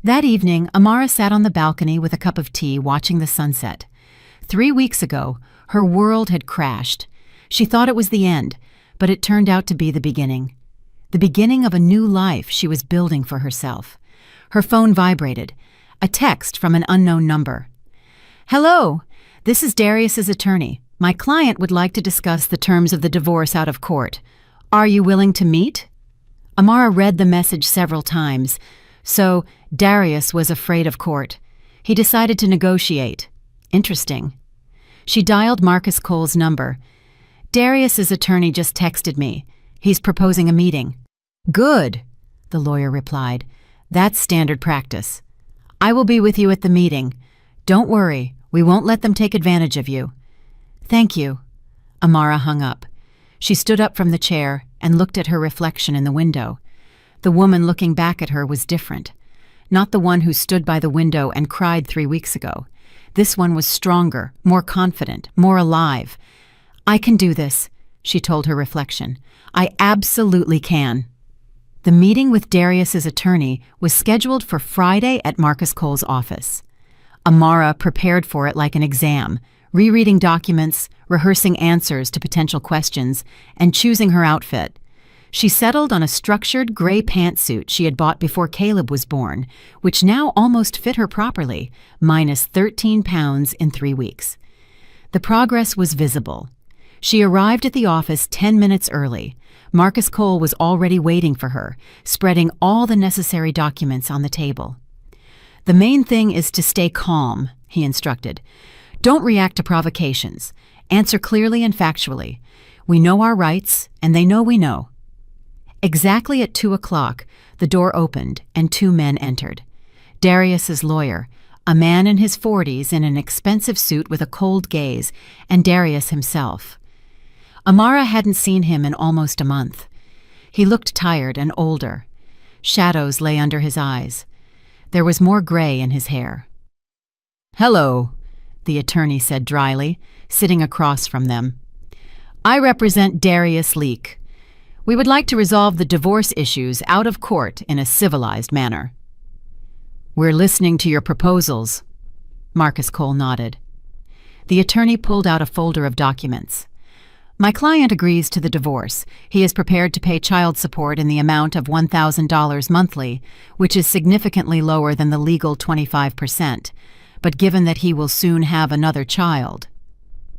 That evening, Amara sat on the balcony with a cup of tea watching the sunset. 3 weeks ago, her world had crashed. She thought it was the end, but it turned out to be the beginning. The beginning of a new life she was building for herself. Her phone vibrated. A text from an unknown number. "Hello, this is Darius's attorney. My client would like to discuss the terms of the divorce out of court. Are you willing to meet?" Amara read the message several times. So Darius was afraid of court. He decided to negotiate. Interesting. She dialed Marcus Cole's number. "Darius's attorney just texted me. He's proposing a meeting." "Good," the lawyer replied. "That's standard practice. I will be with you at the meeting. Don't worry, we won't let them take advantage of you." "Thank you." Amara hung up. She stood up from the chair and looked at her reflection in the window. The woman looking back at her was different. Not the one who stood by the window and cried 3 weeks ago. This one was stronger, more confident, more alive. "I can do this," she told her reflection. "I absolutely can." The meeting with Darius's attorney was scheduled for Friday at Marcus Cole's office. Amara prepared for it like an exam, rereading documents, rehearsing answers to potential questions, and choosing her outfit. She settled on a structured gray pantsuit she had bought before Caleb was born, which now almost fit her properly, minus 13 pounds in 3 weeks. The progress was visible. She arrived at the office 10 minutes early. Marcus Cole was already waiting for her, spreading all the necessary documents on the table. "The main thing is to stay calm," he instructed. "Don't react to provocations. Answer clearly and factually. We know our rights, and they know we know." Exactly at 2 o'clock, the door opened and 2 men entered. Darius's lawyer, a man in his 40s in an expensive suit with a cold gaze, and Darius himself. Amara hadn't seen him in almost a month. He looked tired and older. Shadows lay under his eyes. There was more gray in his hair. "Hello," the attorney said dryly, sitting across from them. "I represent Darius Leak. We would like to resolve the divorce issues out of court in a civilized manner." "We're listening to your proposals." Marcus Cole nodded. The attorney pulled out a folder of documents. "My client agrees to the divorce. He is prepared to pay child support in the amount of $1,000 monthly, which is significantly lower than the legal 25%, but given that he will soon have another child."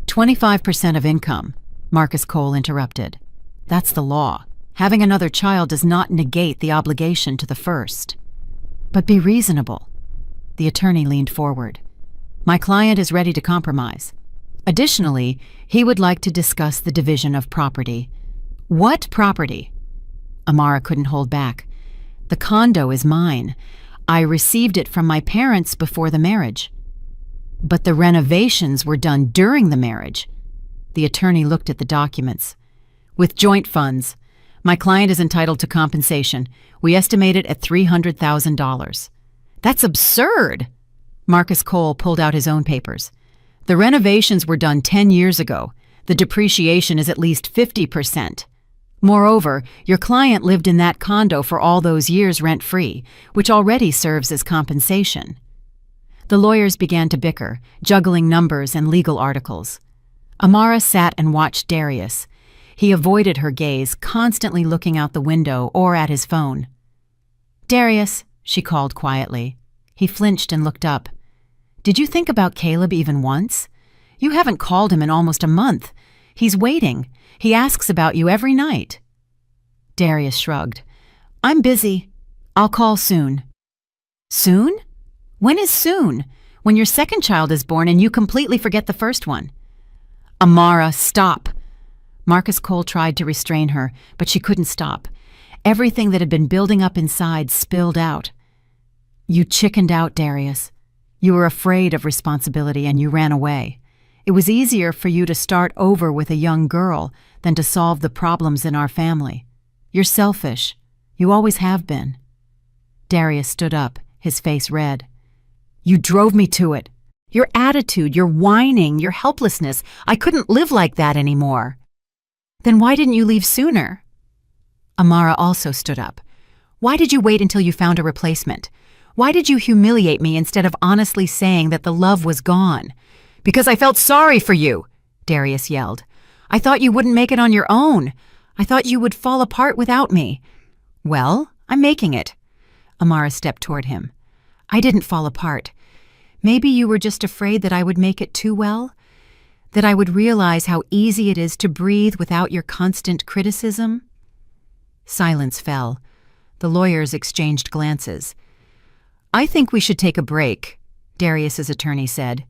25% of income, Marcus Cole interrupted. "That's the law. Having another child does not negate the obligation to the first." "But be reasonable." The attorney leaned forward. "My client is ready to compromise. Additionally, he would like to discuss the division of property." "What property?" Amara couldn't hold back. "The condo is mine. I received it from my parents before the marriage." "But the renovations were done during the marriage." The attorney looked at the documents. "With joint funds. My client is entitled to compensation. We estimate it at $300,000. "That's absurd!" Marcus Cole pulled out his own papers. "The renovations were done 10 years ago. The depreciation is at least 50%. Moreover, your client lived in that condo for all those years rent-free, which already serves as compensation." The lawyers began to bicker, juggling numbers and legal articles. Amara sat and watched Darius. He avoided her gaze, constantly looking out the window or at his phone. "Darius," she called quietly. He flinched and looked up. "Did you think about Caleb even once? You haven't called him in almost a month. He's waiting. He asks about you every night." Darius shrugged. "I'm busy. I'll call soon." "Soon? When is soon? When your second child is born and you completely forget the first one." "Amara, stop." Marcus Cole tried to restrain her, but she couldn't stop. Everything that had been building up inside spilled out. "You chickened out, Darius. You were afraid of responsibility and you ran away. It was easier for you to start over with a young girl than to solve the problems in our family. You're selfish. You always have been." Darius stood up, his face red. "You drove me to it. Your attitude, your whining, your helplessness. I couldn't live like that anymore." "Then why didn't you leave sooner?" Amara also stood up. "Why did you wait until you found a replacement? Why did you humiliate me instead of honestly saying that the love was gone?" "Because I felt sorry for you," Darius yelled. "I thought you wouldn't make it on your own. I thought you would fall apart without me." "Well, I'm making it." Amara stepped toward him. "I didn't fall apart. Maybe you were just afraid that I would make it too well? That I would realize how easy it is to breathe without your constant criticism?" Silence fell. The lawyers exchanged glances. "I think we should take a break," Darius's attorney said.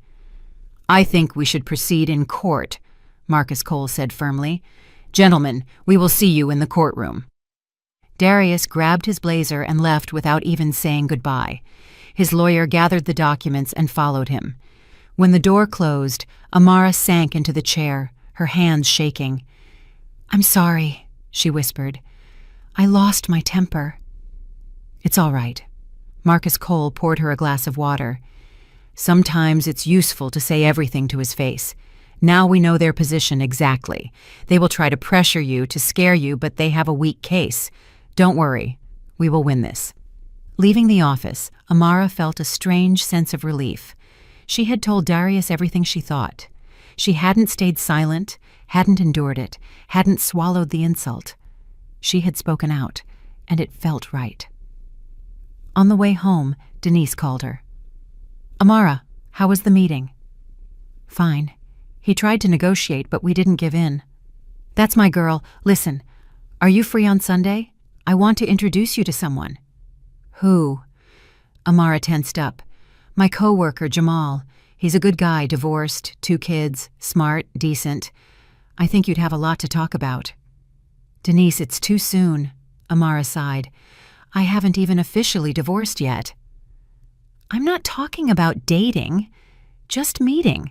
"I think we should proceed in court," Marcus Cole said firmly. "Gentlemen, we will see you in the courtroom." Darius grabbed his blazer and left without even saying goodbye. His lawyer gathered the documents and followed him. When the door closed, Amara sank into the chair, her hands shaking. "I'm sorry," she whispered. "I lost my temper." "It's all right." Marcus Cole poured her a glass of water. "Sometimes it's useful to say everything to his face. Now we know their position exactly. They will try to pressure you, to scare you, but they have a weak case. Don't worry. We will win this." Leaving the office, Amara felt a strange sense of relief. She had told Darius everything she thought. She hadn't stayed silent, hadn't endured it, hadn't swallowed the insult. She had spoken out, and it felt right. On the way home, Denise called her. "Amara, how was the meeting?" "Fine. He tried to negotiate, but we didn't give in." "That's my girl. Listen, are you free on Sunday? I want to introduce you to someone." "Who?" Amara tensed up. "My coworker, Jamal. He's a good guy, divorced, 2 kids, smart, decent. I think you'd have a lot to talk about." "Denise, it's too soon," Amara sighed. "I haven't even officially divorced yet." "I'm not talking about dating, just meeting.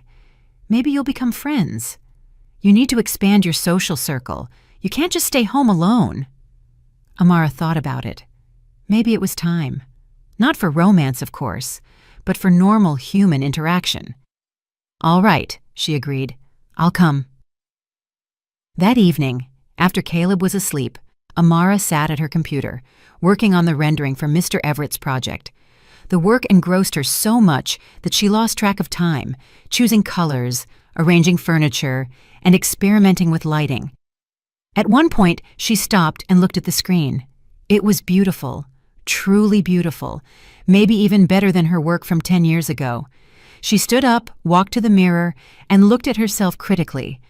Maybe you'll become friends. You need to expand your social circle. You can't just stay home alone." Amara thought about it. Maybe it was time. Not for romance, of course, but for normal human interaction. "All right," she agreed. "I'll come." That evening, after Caleb was asleep, Amara sat at her computer, working on the rendering for Mr. Everett's project. The work engrossed her so much that she lost track of time, choosing colors, arranging furniture, and experimenting with lighting. At one point, she stopped and looked at the screen. It was beautiful, truly beautiful, maybe even better than her work from 10 years ago. She stood up, walked to the mirror, and looked at herself critically.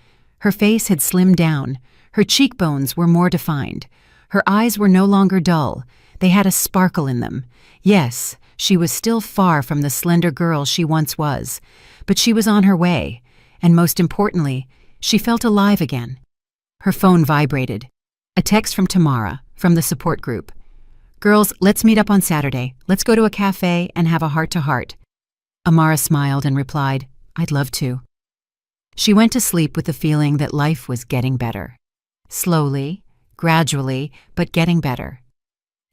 Her face had slimmed down. Her cheekbones were more defined. Her eyes were no longer dull. They had a sparkle in them. Yes, she was still far from the slender girl she once was, but she was on her way, and most importantly, she felt alive again. Her phone vibrated. A text from Tamara, from the support group. "Girls, let's meet up on Saturday. Let's go to a cafe and have a heart-to-heart." Amara smiled and replied, "I'd love to." She went to sleep with the feeling that life was getting better. Slowly, gradually, but getting better.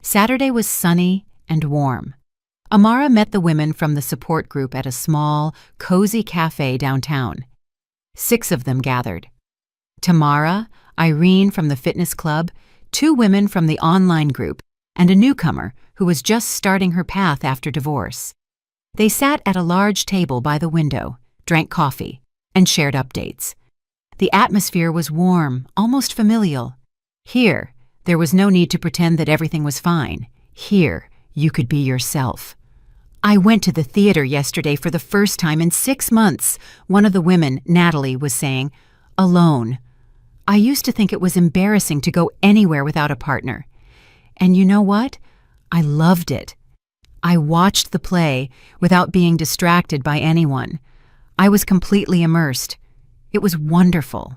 Saturday was sunny and warm. Amara met the women from the support group at a small, cozy cafe downtown. 6 of them gathered. Tamara, Irene from the fitness club, 2 women from the online group, and a newcomer who was just starting her path after divorce. They sat at a large table by the window, drank coffee, and shared updates. The atmosphere was warm, almost familial. Here, there was no need to pretend that everything was fine. Here, you could be yourself. I went to the theater yesterday for the first time in 6 months, one of the women, Natalie, was saying, alone. I used to think it was embarrassing to go anywhere without a partner. And you know what? I loved it. I watched the play without being distracted by anyone. I was completely immersed. It was wonderful.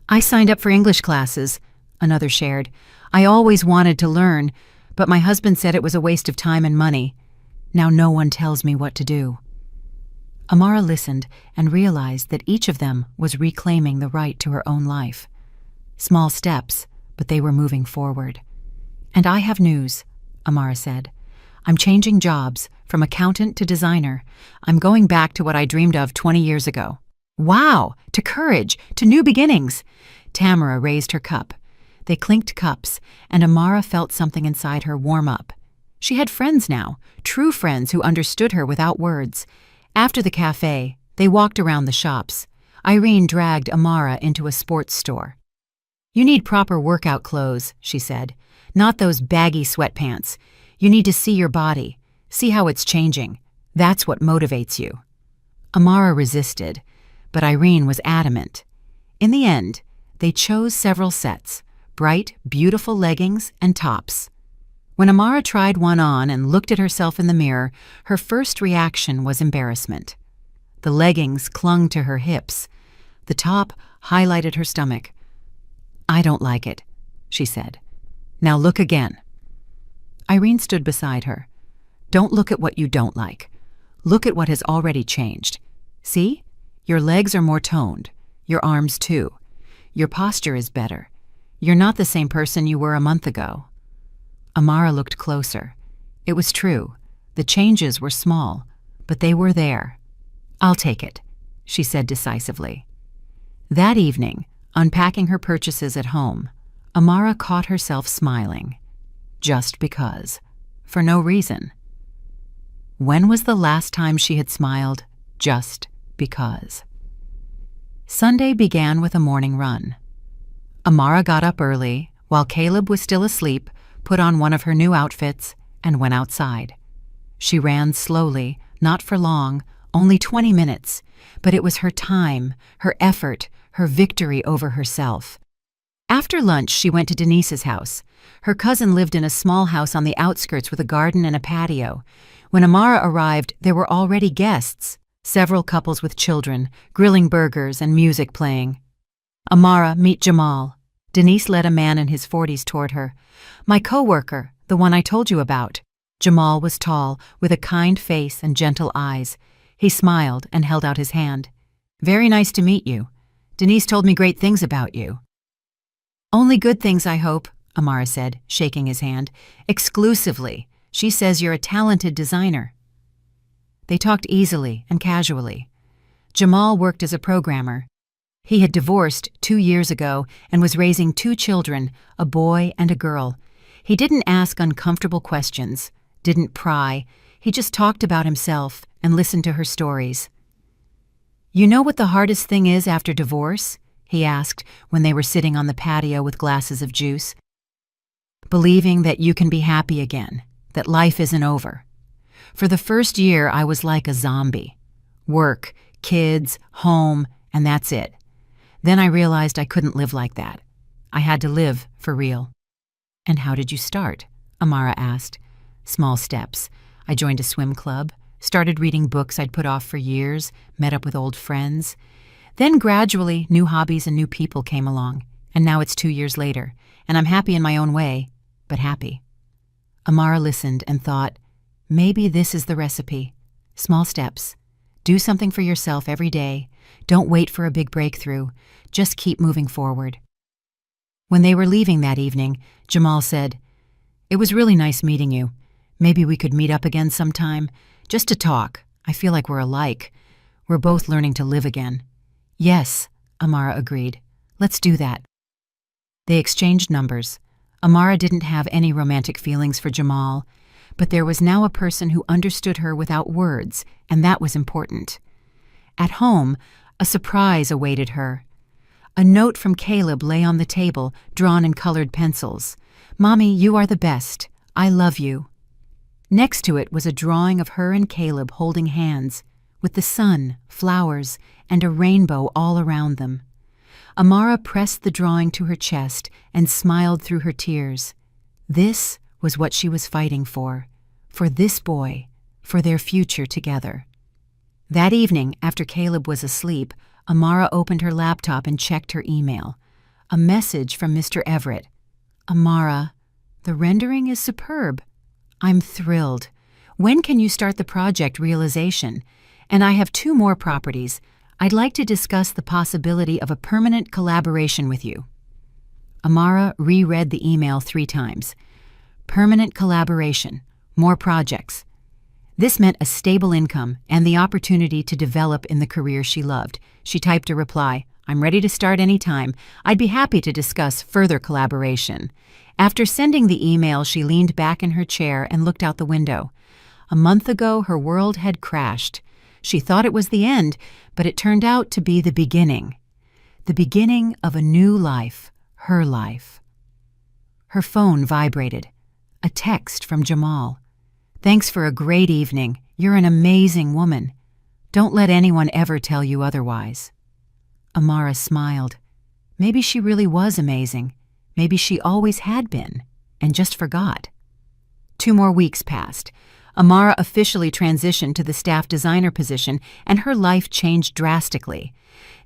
I signed up for English classes, another shared. I always wanted to learn, but my husband said it was a waste of time and money. Now no one tells me what to do. Amara listened and realized that each of them was reclaiming the right to her own life. Small steps, but they were moving forward. And I have news, Amara said. I'm changing jobs from accountant to designer. I'm going back to what I dreamed of 20 years ago. Wow, to courage, to new beginnings. Tamara raised her cup. They clinked cups, and Amara felt something inside her warm up. She had friends now, true friends who understood her without words. After the cafe, they walked around the shops. Irene dragged Amara into a sports store. You need proper workout clothes, she said, not those baggy sweatpants. You need to see your body, see how it's changing. That's what motivates you. Amara resisted, but Irene was adamant. In the end, they chose several sets, bright, beautiful leggings and tops. When Amara tried one on and looked at herself in the mirror, her first reaction was embarrassment. The leggings clung to her hips. The top highlighted her stomach. I don't like it, she said. Now look again. Irene stood beside her. Don't look at what you don't like. Look at what has already changed. See? Your legs are more toned. Your arms too. Your posture is better. You're not the same person you were a month ago. Amara looked closer. It was true. The changes were small, but they were there. I'll take it, she said decisively. That evening, unpacking her purchases at home, Amara caught herself smiling. Just because. For no reason. When was the last time she had smiled just because? Sunday began with a morning run. Amara got up early, while Caleb was still asleep, put on one of her new outfits, and went outside. She ran slowly, not for long, only 20 minutes, but it was her time, her effort, her victory over herself. After lunch, she went to Denise's house. Her cousin lived in a small house on the outskirts with a garden and a patio. When Amara arrived, there were already guests, several couples with children, grilling burgers and music playing. Amara, meet Jamal. Denise led a man in his 40s toward her. My coworker, the one I told you about. Jamal was tall, with a kind face and gentle eyes. He smiled and held out his hand. Very nice to meet you. Denise told me great things about you. Only good things, I hope, Amara said, shaking his hand. Exclusively. She says you're a talented designer. They talked easily and casually. Jamal worked as a programmer. He had divorced 2 years ago and was raising 2 children, a boy and a girl. He didn't ask uncomfortable questions, didn't pry. He just talked about himself and listened to her stories. You know what the hardest thing is after divorce? He asked when they were sitting on the patio with glasses of juice. Believing that you can be happy again, that life isn't over. For the first year, I was like a zombie. Work, kids, home, and that's it. Then I realized I couldn't live like that. I had to live for real. And how did you start? Amara asked. Small steps. I joined a swim club, started reading books I'd put off for years, met up with old friends. Then gradually, new hobbies and new people came along, and now it's 2 years later, and I'm happy in my own way, but happy. Amara listened and thought, maybe this is the recipe. Small steps. Do something for yourself every day. Don't wait for a big breakthrough. Just keep moving forward. When they were leaving that evening, Jamal said, It was really nice meeting you. Maybe we could meet up again sometime, just to talk. I feel like we're alike. We're both learning to live again. Yes, Amara agreed. Let's do that. They exchanged numbers. Amara didn't have any romantic feelings for Jamal, but there was now a person who understood her without words, and that was important. At home, a surprise awaited her. A note from Caleb lay on the table, drawn in colored pencils. "Mommy, you are the best. I love you." Next to it was a drawing of her and Caleb holding hands, with the sun, flowers, and a rainbow all around them. Amara pressed the drawing to her chest and smiled through her tears. This was what she was fighting for this boy, for their future together. That evening, after Caleb was asleep, Amara opened her laptop and checked her email. A message from Mr. Everett. "Amara, the rendering is superb. I'm thrilled. When can you start the project realization? And I have 2 more properties. I'd like to discuss the possibility of a permanent collaboration with you." Amara reread the email 3 times. Permanent collaboration, more projects. This meant a stable income and the opportunity to develop in the career she loved. She typed a reply, "I'm ready to start anytime. I'd be happy to discuss further collaboration." After sending the email, she leaned back in her chair and looked out the window. A month ago, her world had crashed. She thought it was the end, but it turned out to be the beginning. The beginning of a new life, her life. Her phone vibrated. A text from Jamal. "Thanks for a great evening. You're an amazing woman. Don't let anyone ever tell you otherwise." Amara smiled. Maybe she really was amazing. Maybe she always had been, and just forgot. 2 more weeks passed. Amara officially transitioned to the staff designer position, and her life changed drastically.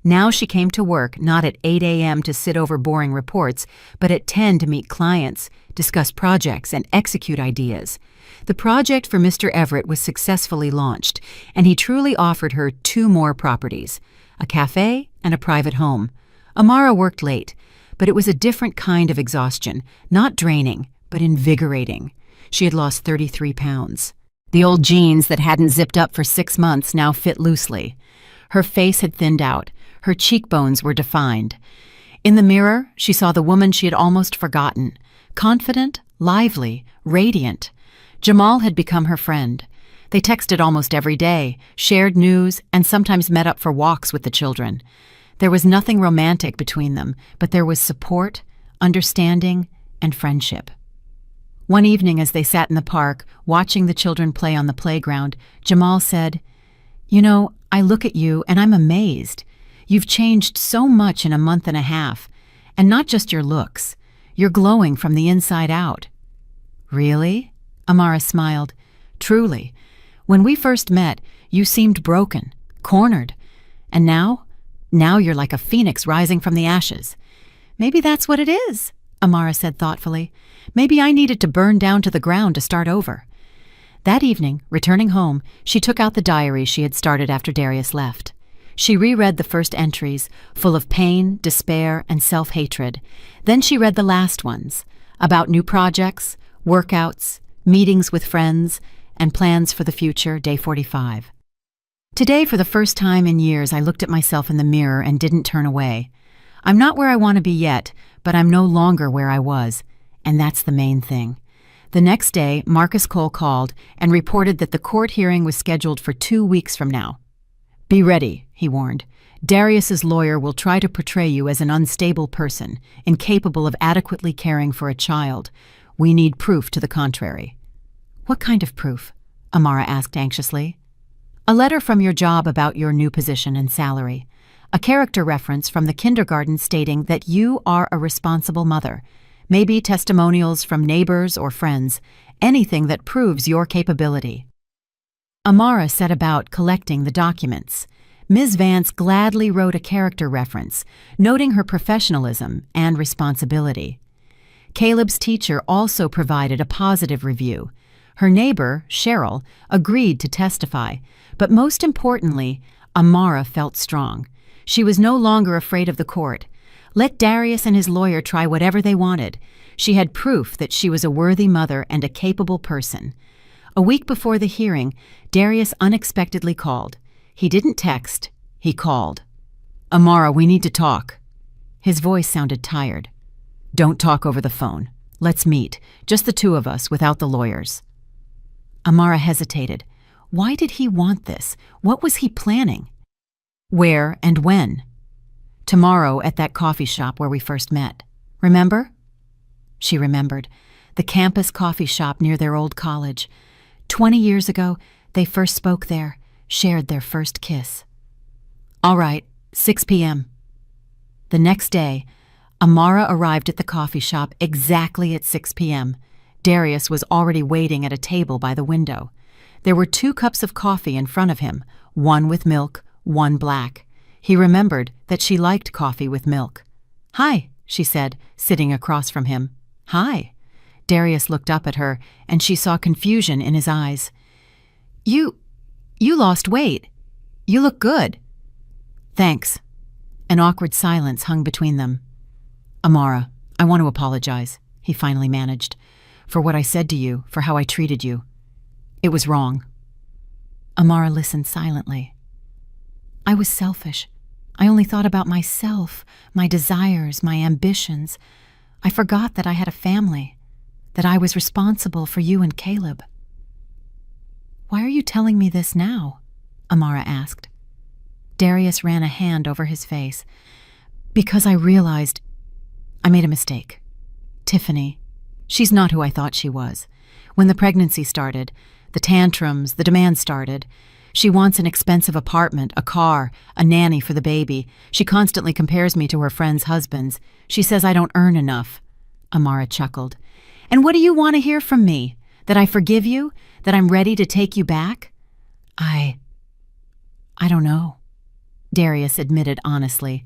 Now she came to work not at 8 a.m. to sit over boring reports, but at 10 to meet clients, discuss projects, and execute ideas. The project for Mr. Everett was successfully launched, and he truly offered her 2 more properties, a cafe and a private home. Amara worked late, but it was a different kind of exhaustion, not draining, but invigorating. She had lost 33 pounds. The old jeans that hadn't zipped up for 6 months now fit loosely. Her face had thinned out. Her cheekbones were defined. In the mirror, she saw the woman she had almost forgotten, confident, lively, radiant. Jamal had become her friend. They texted almost every day, shared news, and sometimes met up for walks with the children. There was nothing romantic between them, but there was support, understanding, and friendship. One evening as they sat in the park, watching the children play on the playground, Jamal said, "You know, I look at you and I'm amazed. You've changed so much in a month and a half, and not just your looks. You're glowing from the inside out." "Really?" Amara smiled. "Truly. When we first met, you seemed broken, cornered. And now you're like a phoenix rising from the ashes." "Maybe that's what it is," Amara said thoughtfully. "Maybe I needed to burn down to the ground to start over." That evening, returning home, she took out the diary she had started after Darius left. She reread the first entries, full of pain, despair, and self-hatred. Then she read the last ones, about new projects, workouts, meetings with friends, and plans for the future, day 45. Today, for the first time in years, I looked at myself in the mirror and didn't turn away. I'm not where I want to be yet, but I'm no longer where I was, and that's the main thing. The next day, Marcus Cole called and reported that the court hearing was scheduled for 2 weeks from now. "Be ready," he warned. "Darius's lawyer will try to portray you as an unstable person, incapable of adequately caring for a child. We need proof to the contrary." "What kind of proof?" Amara asked anxiously. "A letter from your job about your new position and salary. A character reference from the kindergarten stating that you are a responsible mother. Maybe testimonials from neighbors or friends. Anything that proves your capability." Amara set about collecting the documents. Ms. Vance gladly wrote a character reference, noting her professionalism and responsibility. Caleb's teacher also provided a positive review. Her neighbor, Cheryl, agreed to testify, but most importantly, Amara felt strong. She was no longer afraid of the court. Let Darius and his lawyer try whatever they wanted. She had proof that she was a worthy mother and a capable person. A week before the hearing, Darius unexpectedly called. He didn't text, he called. "Amara, we need to talk." His voice sounded tired. "Don't talk over the phone. Let's meet, just the 2 of us, without the lawyers." Amara hesitated. Why did he want this? What was he planning? "Where and when?" Tomorrow at that coffee shop where we first met. Remember?" She remembered. The campus coffee shop near their old college. 20 years ago, they first spoke there, shared their first kiss. "All right, 6 p.m. The next day, Amara arrived at the coffee shop exactly at 6 p.m. Darius was already waiting at a table by the window. There were 2 cups of coffee in front of him, one with milk, one black. He remembered that she liked coffee with milk. "Hi," she said, sitting across from him. "Hi." Darius looked up at her, and she saw confusion in his eyes. You lost weight. You look good." "Thanks." An awkward silence hung between them. "Amara, I want to apologize," he finally managed, "for what I said to you, for how I treated you. It was wrong." Amara listened silently. "I was selfish. I only thought about myself, my desires, my ambitions. I forgot that I had a family, that I was responsible for you and Caleb." "Why are you telling me this now?" Amara asked. Darius ran a hand over his face. "Because I realized I made a mistake. Tiffany, she's not who I thought she was. When the pregnancy started, the tantrums, the demands started. She wants an expensive apartment, a car, a nanny for the baby. She constantly compares me to her friends' husbands. She says I don't earn enough." Amara chuckled. "And what do you want to hear from me? That I forgive you? That I'm ready to take you back?" I don't know," Darius admitted honestly.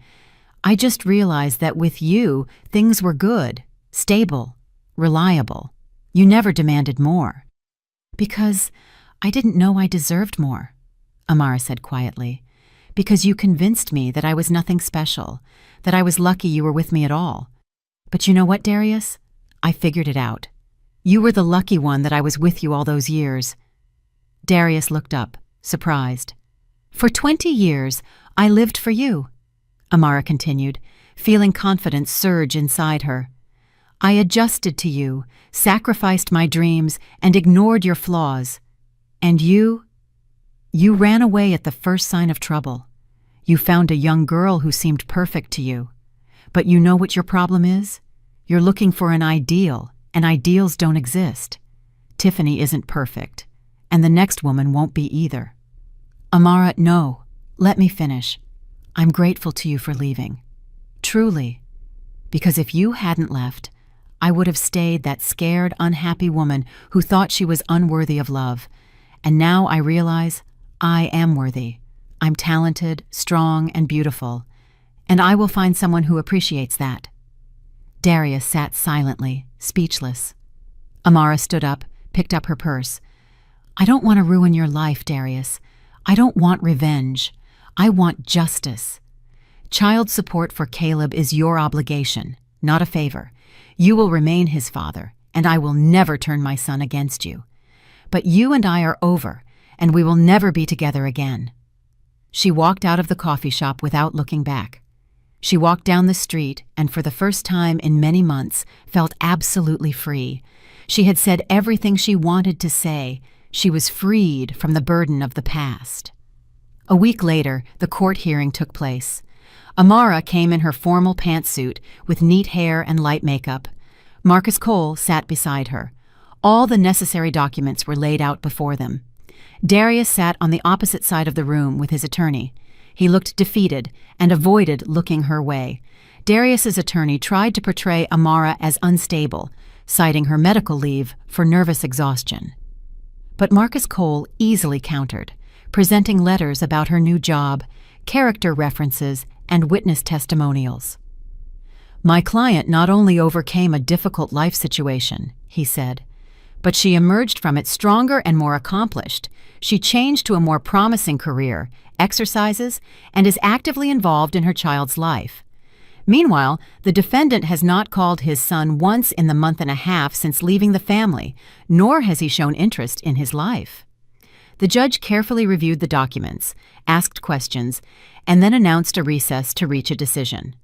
"I just realized that with you, things were good, stable, reliable. You never demanded more." "Because I didn't know I deserved more," Amara said quietly. "Because you convinced me that I was nothing special, that I was lucky you were with me at all. But you know what, Darius? I figured it out. You were the lucky one that I was with you all those years." Darius looked up, surprised. "For 20 years, I lived for you," Amara continued, feeling confidence surge inside her. "I adjusted to you, sacrificed my dreams, and ignored your flaws. And you ran away at the first sign of trouble. You found a young girl who seemed perfect to you. But you know what your problem is? You're looking for an ideal, and ideals don't exist. Tiffany isn't perfect, and the next woman won't be either." "Amara, no. Let me finish. I'm grateful to you for leaving. Truly. Because if you hadn't left, I would have stayed that scared, unhappy woman who thought she was unworthy of love. And now I realize I am worthy. I'm talented, strong, and beautiful. And I will find someone who appreciates that." Darius sat silently, speechless. Amara stood up, picked up her purse. "I don't want to ruin your life, Darius. I don't want revenge. I want justice. Child support for Caleb is your obligation, not a favor. You will remain his father, and I will never turn my son against you. But you and I are over, and we will never be together again." She walked out of the coffee shop without looking back. She walked down the street and for the first time in many months felt absolutely free. She had said everything she wanted to say. She was freed from the burden of the past. A week later, the court hearing took place. Amara came in her formal pantsuit with neat hair and light makeup. Marcus Cole sat beside her. All the necessary documents were laid out before them. Darius sat on the opposite side of the room with his attorney. He looked defeated and avoided looking her way. Darius's attorney tried to portray Amara as unstable, citing her medical leave for nervous exhaustion. But Marcus Cole easily countered, presenting letters about her new job, character references, and witness testimonials. "My client not only overcame a difficult life situation," he said, "but she emerged from it stronger and more accomplished. She changed to a more promising career, exercises, and is actively involved in her child's life. Meanwhile, the defendant has not called his son once in the month and a half since leaving the family, nor has he shown interest in his life." The judge carefully reviewed the documents, asked questions, and then announced a recess to reach a decision.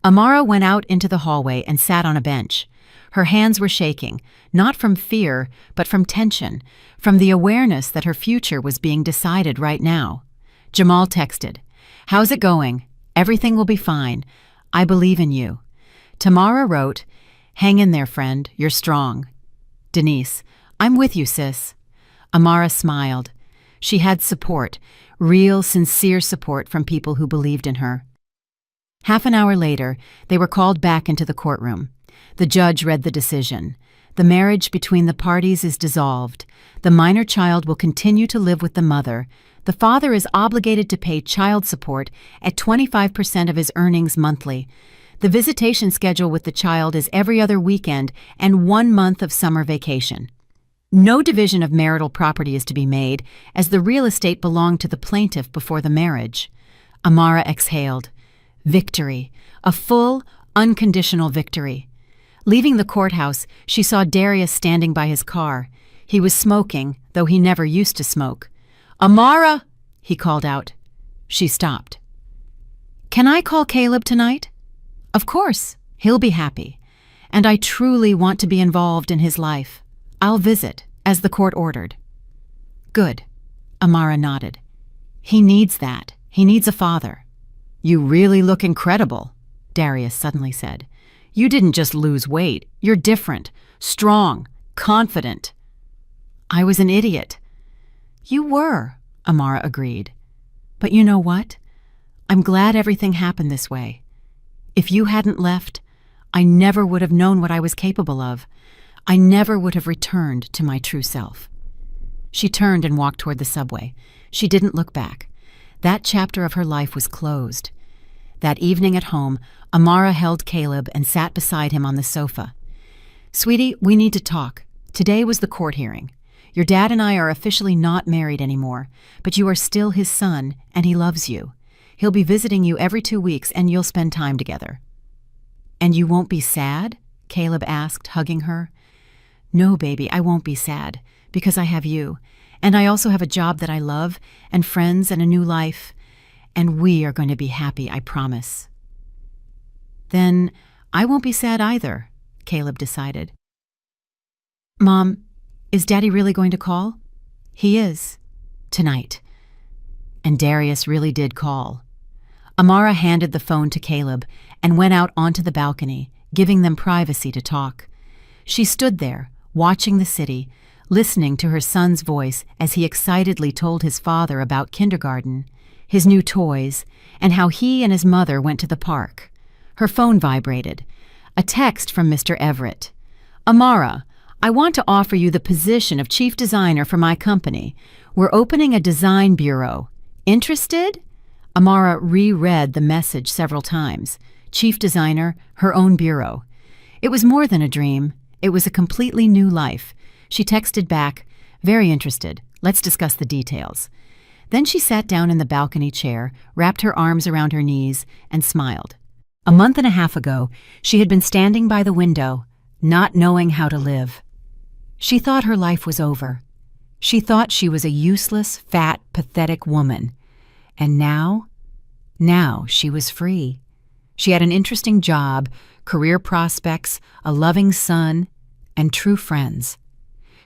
Amara went out into the hallway and sat on a bench. Her hands were shaking, not from fear, but from tension, from the awareness that her future was being decided right now. Jamal texted, "How's it going? Everything will be fine. I believe in you. Tamara wrote, "Hang in there, friend. You're strong." Denise, "I'm with you, sis." Amara smiled. She had support, real, sincere support from people who believed in her. Half an hour later, they were called back into the courtroom. The judge read the decision. The marriage between the parties is dissolved. The minor child will continue to live with the mother. The father is obligated to pay child support at 25% of his earnings monthly. The visitation schedule with the child is every other weekend and 1 month of summer vacation. No division of marital property is to be made, as the real estate belonged to the plaintiff before the marriage. Amara exhaled. Victory. A full, unconditional victory. Leaving the courthouse, she saw Darius standing by his car. He was smoking, though he never used to smoke. "Amara!" he called out. She stopped. "Can I call Caleb tonight?" "Of course. He'll be happy. And I truly want to be involved in his life. I'll visit, as the court ordered." "Good." Amara nodded. "He needs that. He needs a father." "You really look incredible," Darius suddenly said. "You didn't just lose weight. You're different, strong, confident." "I was an idiot." "You were," Amara agreed. "But you know what? I'm glad everything happened this way. If you hadn't left, I never would have known what I was capable of. I never would have returned to my true self." She turned and walked toward the subway. She didn't look back. That chapter of her life was closed. That evening at home, Amara held Caleb and sat beside him on the sofa. "Sweetie, we need to talk. Today was the court hearing. Your dad and I are officially not married anymore, but you are still his son, and he loves you. He'll be visiting you every 2 weeks, and you'll spend time together." "And you won't be sad?" Caleb asked, hugging her. "No, baby, I won't be sad, because I have you, and I also have a job that I love, and friends, and a new life, and we are going to be happy, I promise." "Then I won't be sad either," Caleb decided. "Mom, is Daddy really going to call?" "He is. Tonight." And Darius really did call. Amara handed the phone to Caleb and went out onto the balcony, giving them privacy to talk. She stood there, watching the city, listening to her son's voice as he excitedly told his father about kindergarten, his new toys, and how he and his mother went to the park. Her phone vibrated. A text from Mr. Everett. "Amara, I want to offer you the position of chief designer for my company. We're opening a design bureau. Interested?" Amara reread the message several times. Chief designer, her own bureau. It was more than a dream. It was a completely new life. She texted back, "Very interested. Let's discuss the details." Then she sat down in the balcony chair, wrapped her arms around her knees, and smiled. A month and a half ago, she had been standing by the window, not knowing how to live. She thought her life was over. She thought she was a useless, fat, pathetic woman. And now she was free. She had an interesting job, career prospects, a loving son, and true friends.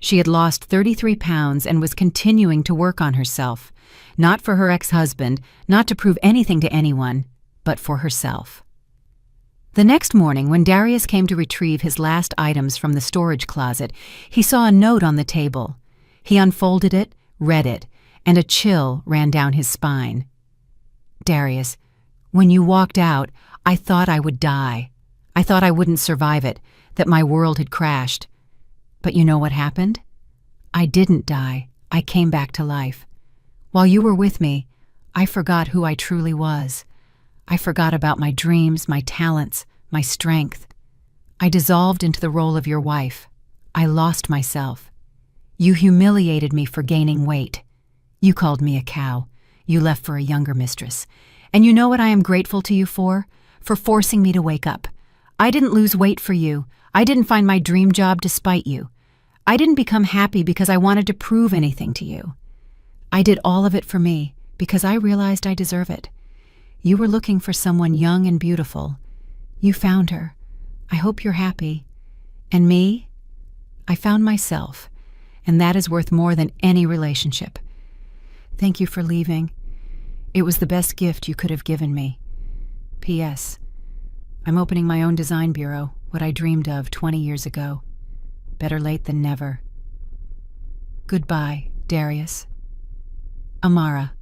She had lost 33 pounds and was continuing to work on herself, not for her ex-husband, not to prove anything to anyone, but for herself. The next morning, when Darius came to retrieve his last items from the storage closet, he saw a note on the table. He unfolded it, read it, and a chill ran down his spine. "Darius, when you walked out, I thought I would die. I thought I wouldn't survive it, that my world had crashed. But you know what happened? I didn't die. I came back to life. While you were with me, I forgot who I truly was. I forgot about my dreams, my talents, my strength. I dissolved into the role of your wife. I lost myself. You humiliated me for gaining weight. You called me a cow. You left for a younger mistress. And you know what I am grateful to you for? For forcing me to wake up. I didn't lose weight for you. I didn't find my dream job to spite you. I didn't become happy because I wanted to prove anything to you. I did all of it for me because I realized I deserve it. You were looking for someone young and beautiful. You found her. I hope you're happy. And me? I found myself, and that is worth more than any relationship. Thank you for leaving. It was the best gift you could have given me. P.S. I'm opening my own design bureau, what I dreamed of 20 years ago. Better late than never. Goodbye, Darius. Amara.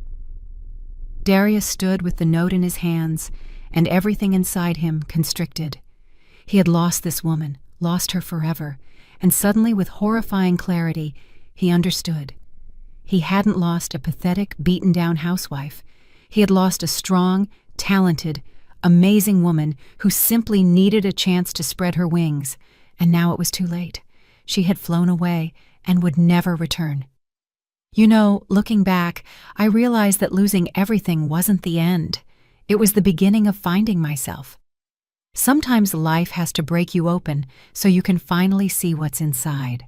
Darius stood with the note in his hands, and everything inside him constricted. He had lost this woman, lost her forever, and suddenly, with horrifying clarity, he understood. He hadn't lost a pathetic, beaten-down housewife. He had lost a strong, talented, amazing woman who simply needed a chance to spread her wings, and now it was too late. She had flown away and would never return. You know, looking back, I realized that losing everything wasn't the end. It was the beginning of finding myself. Sometimes life has to break you open so you can finally see what's inside.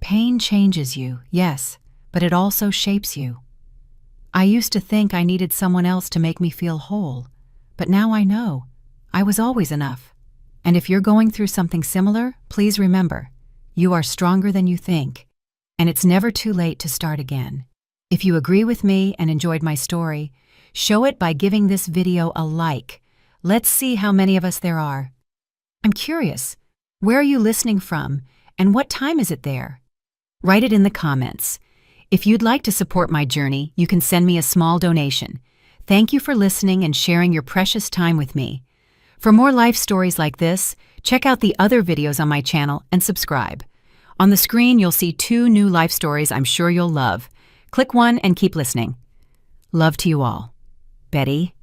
Pain changes you, yes, but it also shapes you. I used to think I needed someone else to make me feel whole, but now I know I was always enough. And if you're going through something similar, please remember, you are stronger than you think, and it's never too late to start again. If you agree with me and enjoyed my story, show it by giving this video a like. Let's see how many of us there are. I'm curious, where are you listening from, and what time is it there? Write it in the comments. If you'd like to support my journey, you can send me a small donation. Thank you for listening and sharing your precious time with me. For more life stories like this, check out the other videos on my channel and subscribe. On the screen, you'll see 2 new life stories I'm sure you'll love. Click one and keep listening. Love to you all. Betty.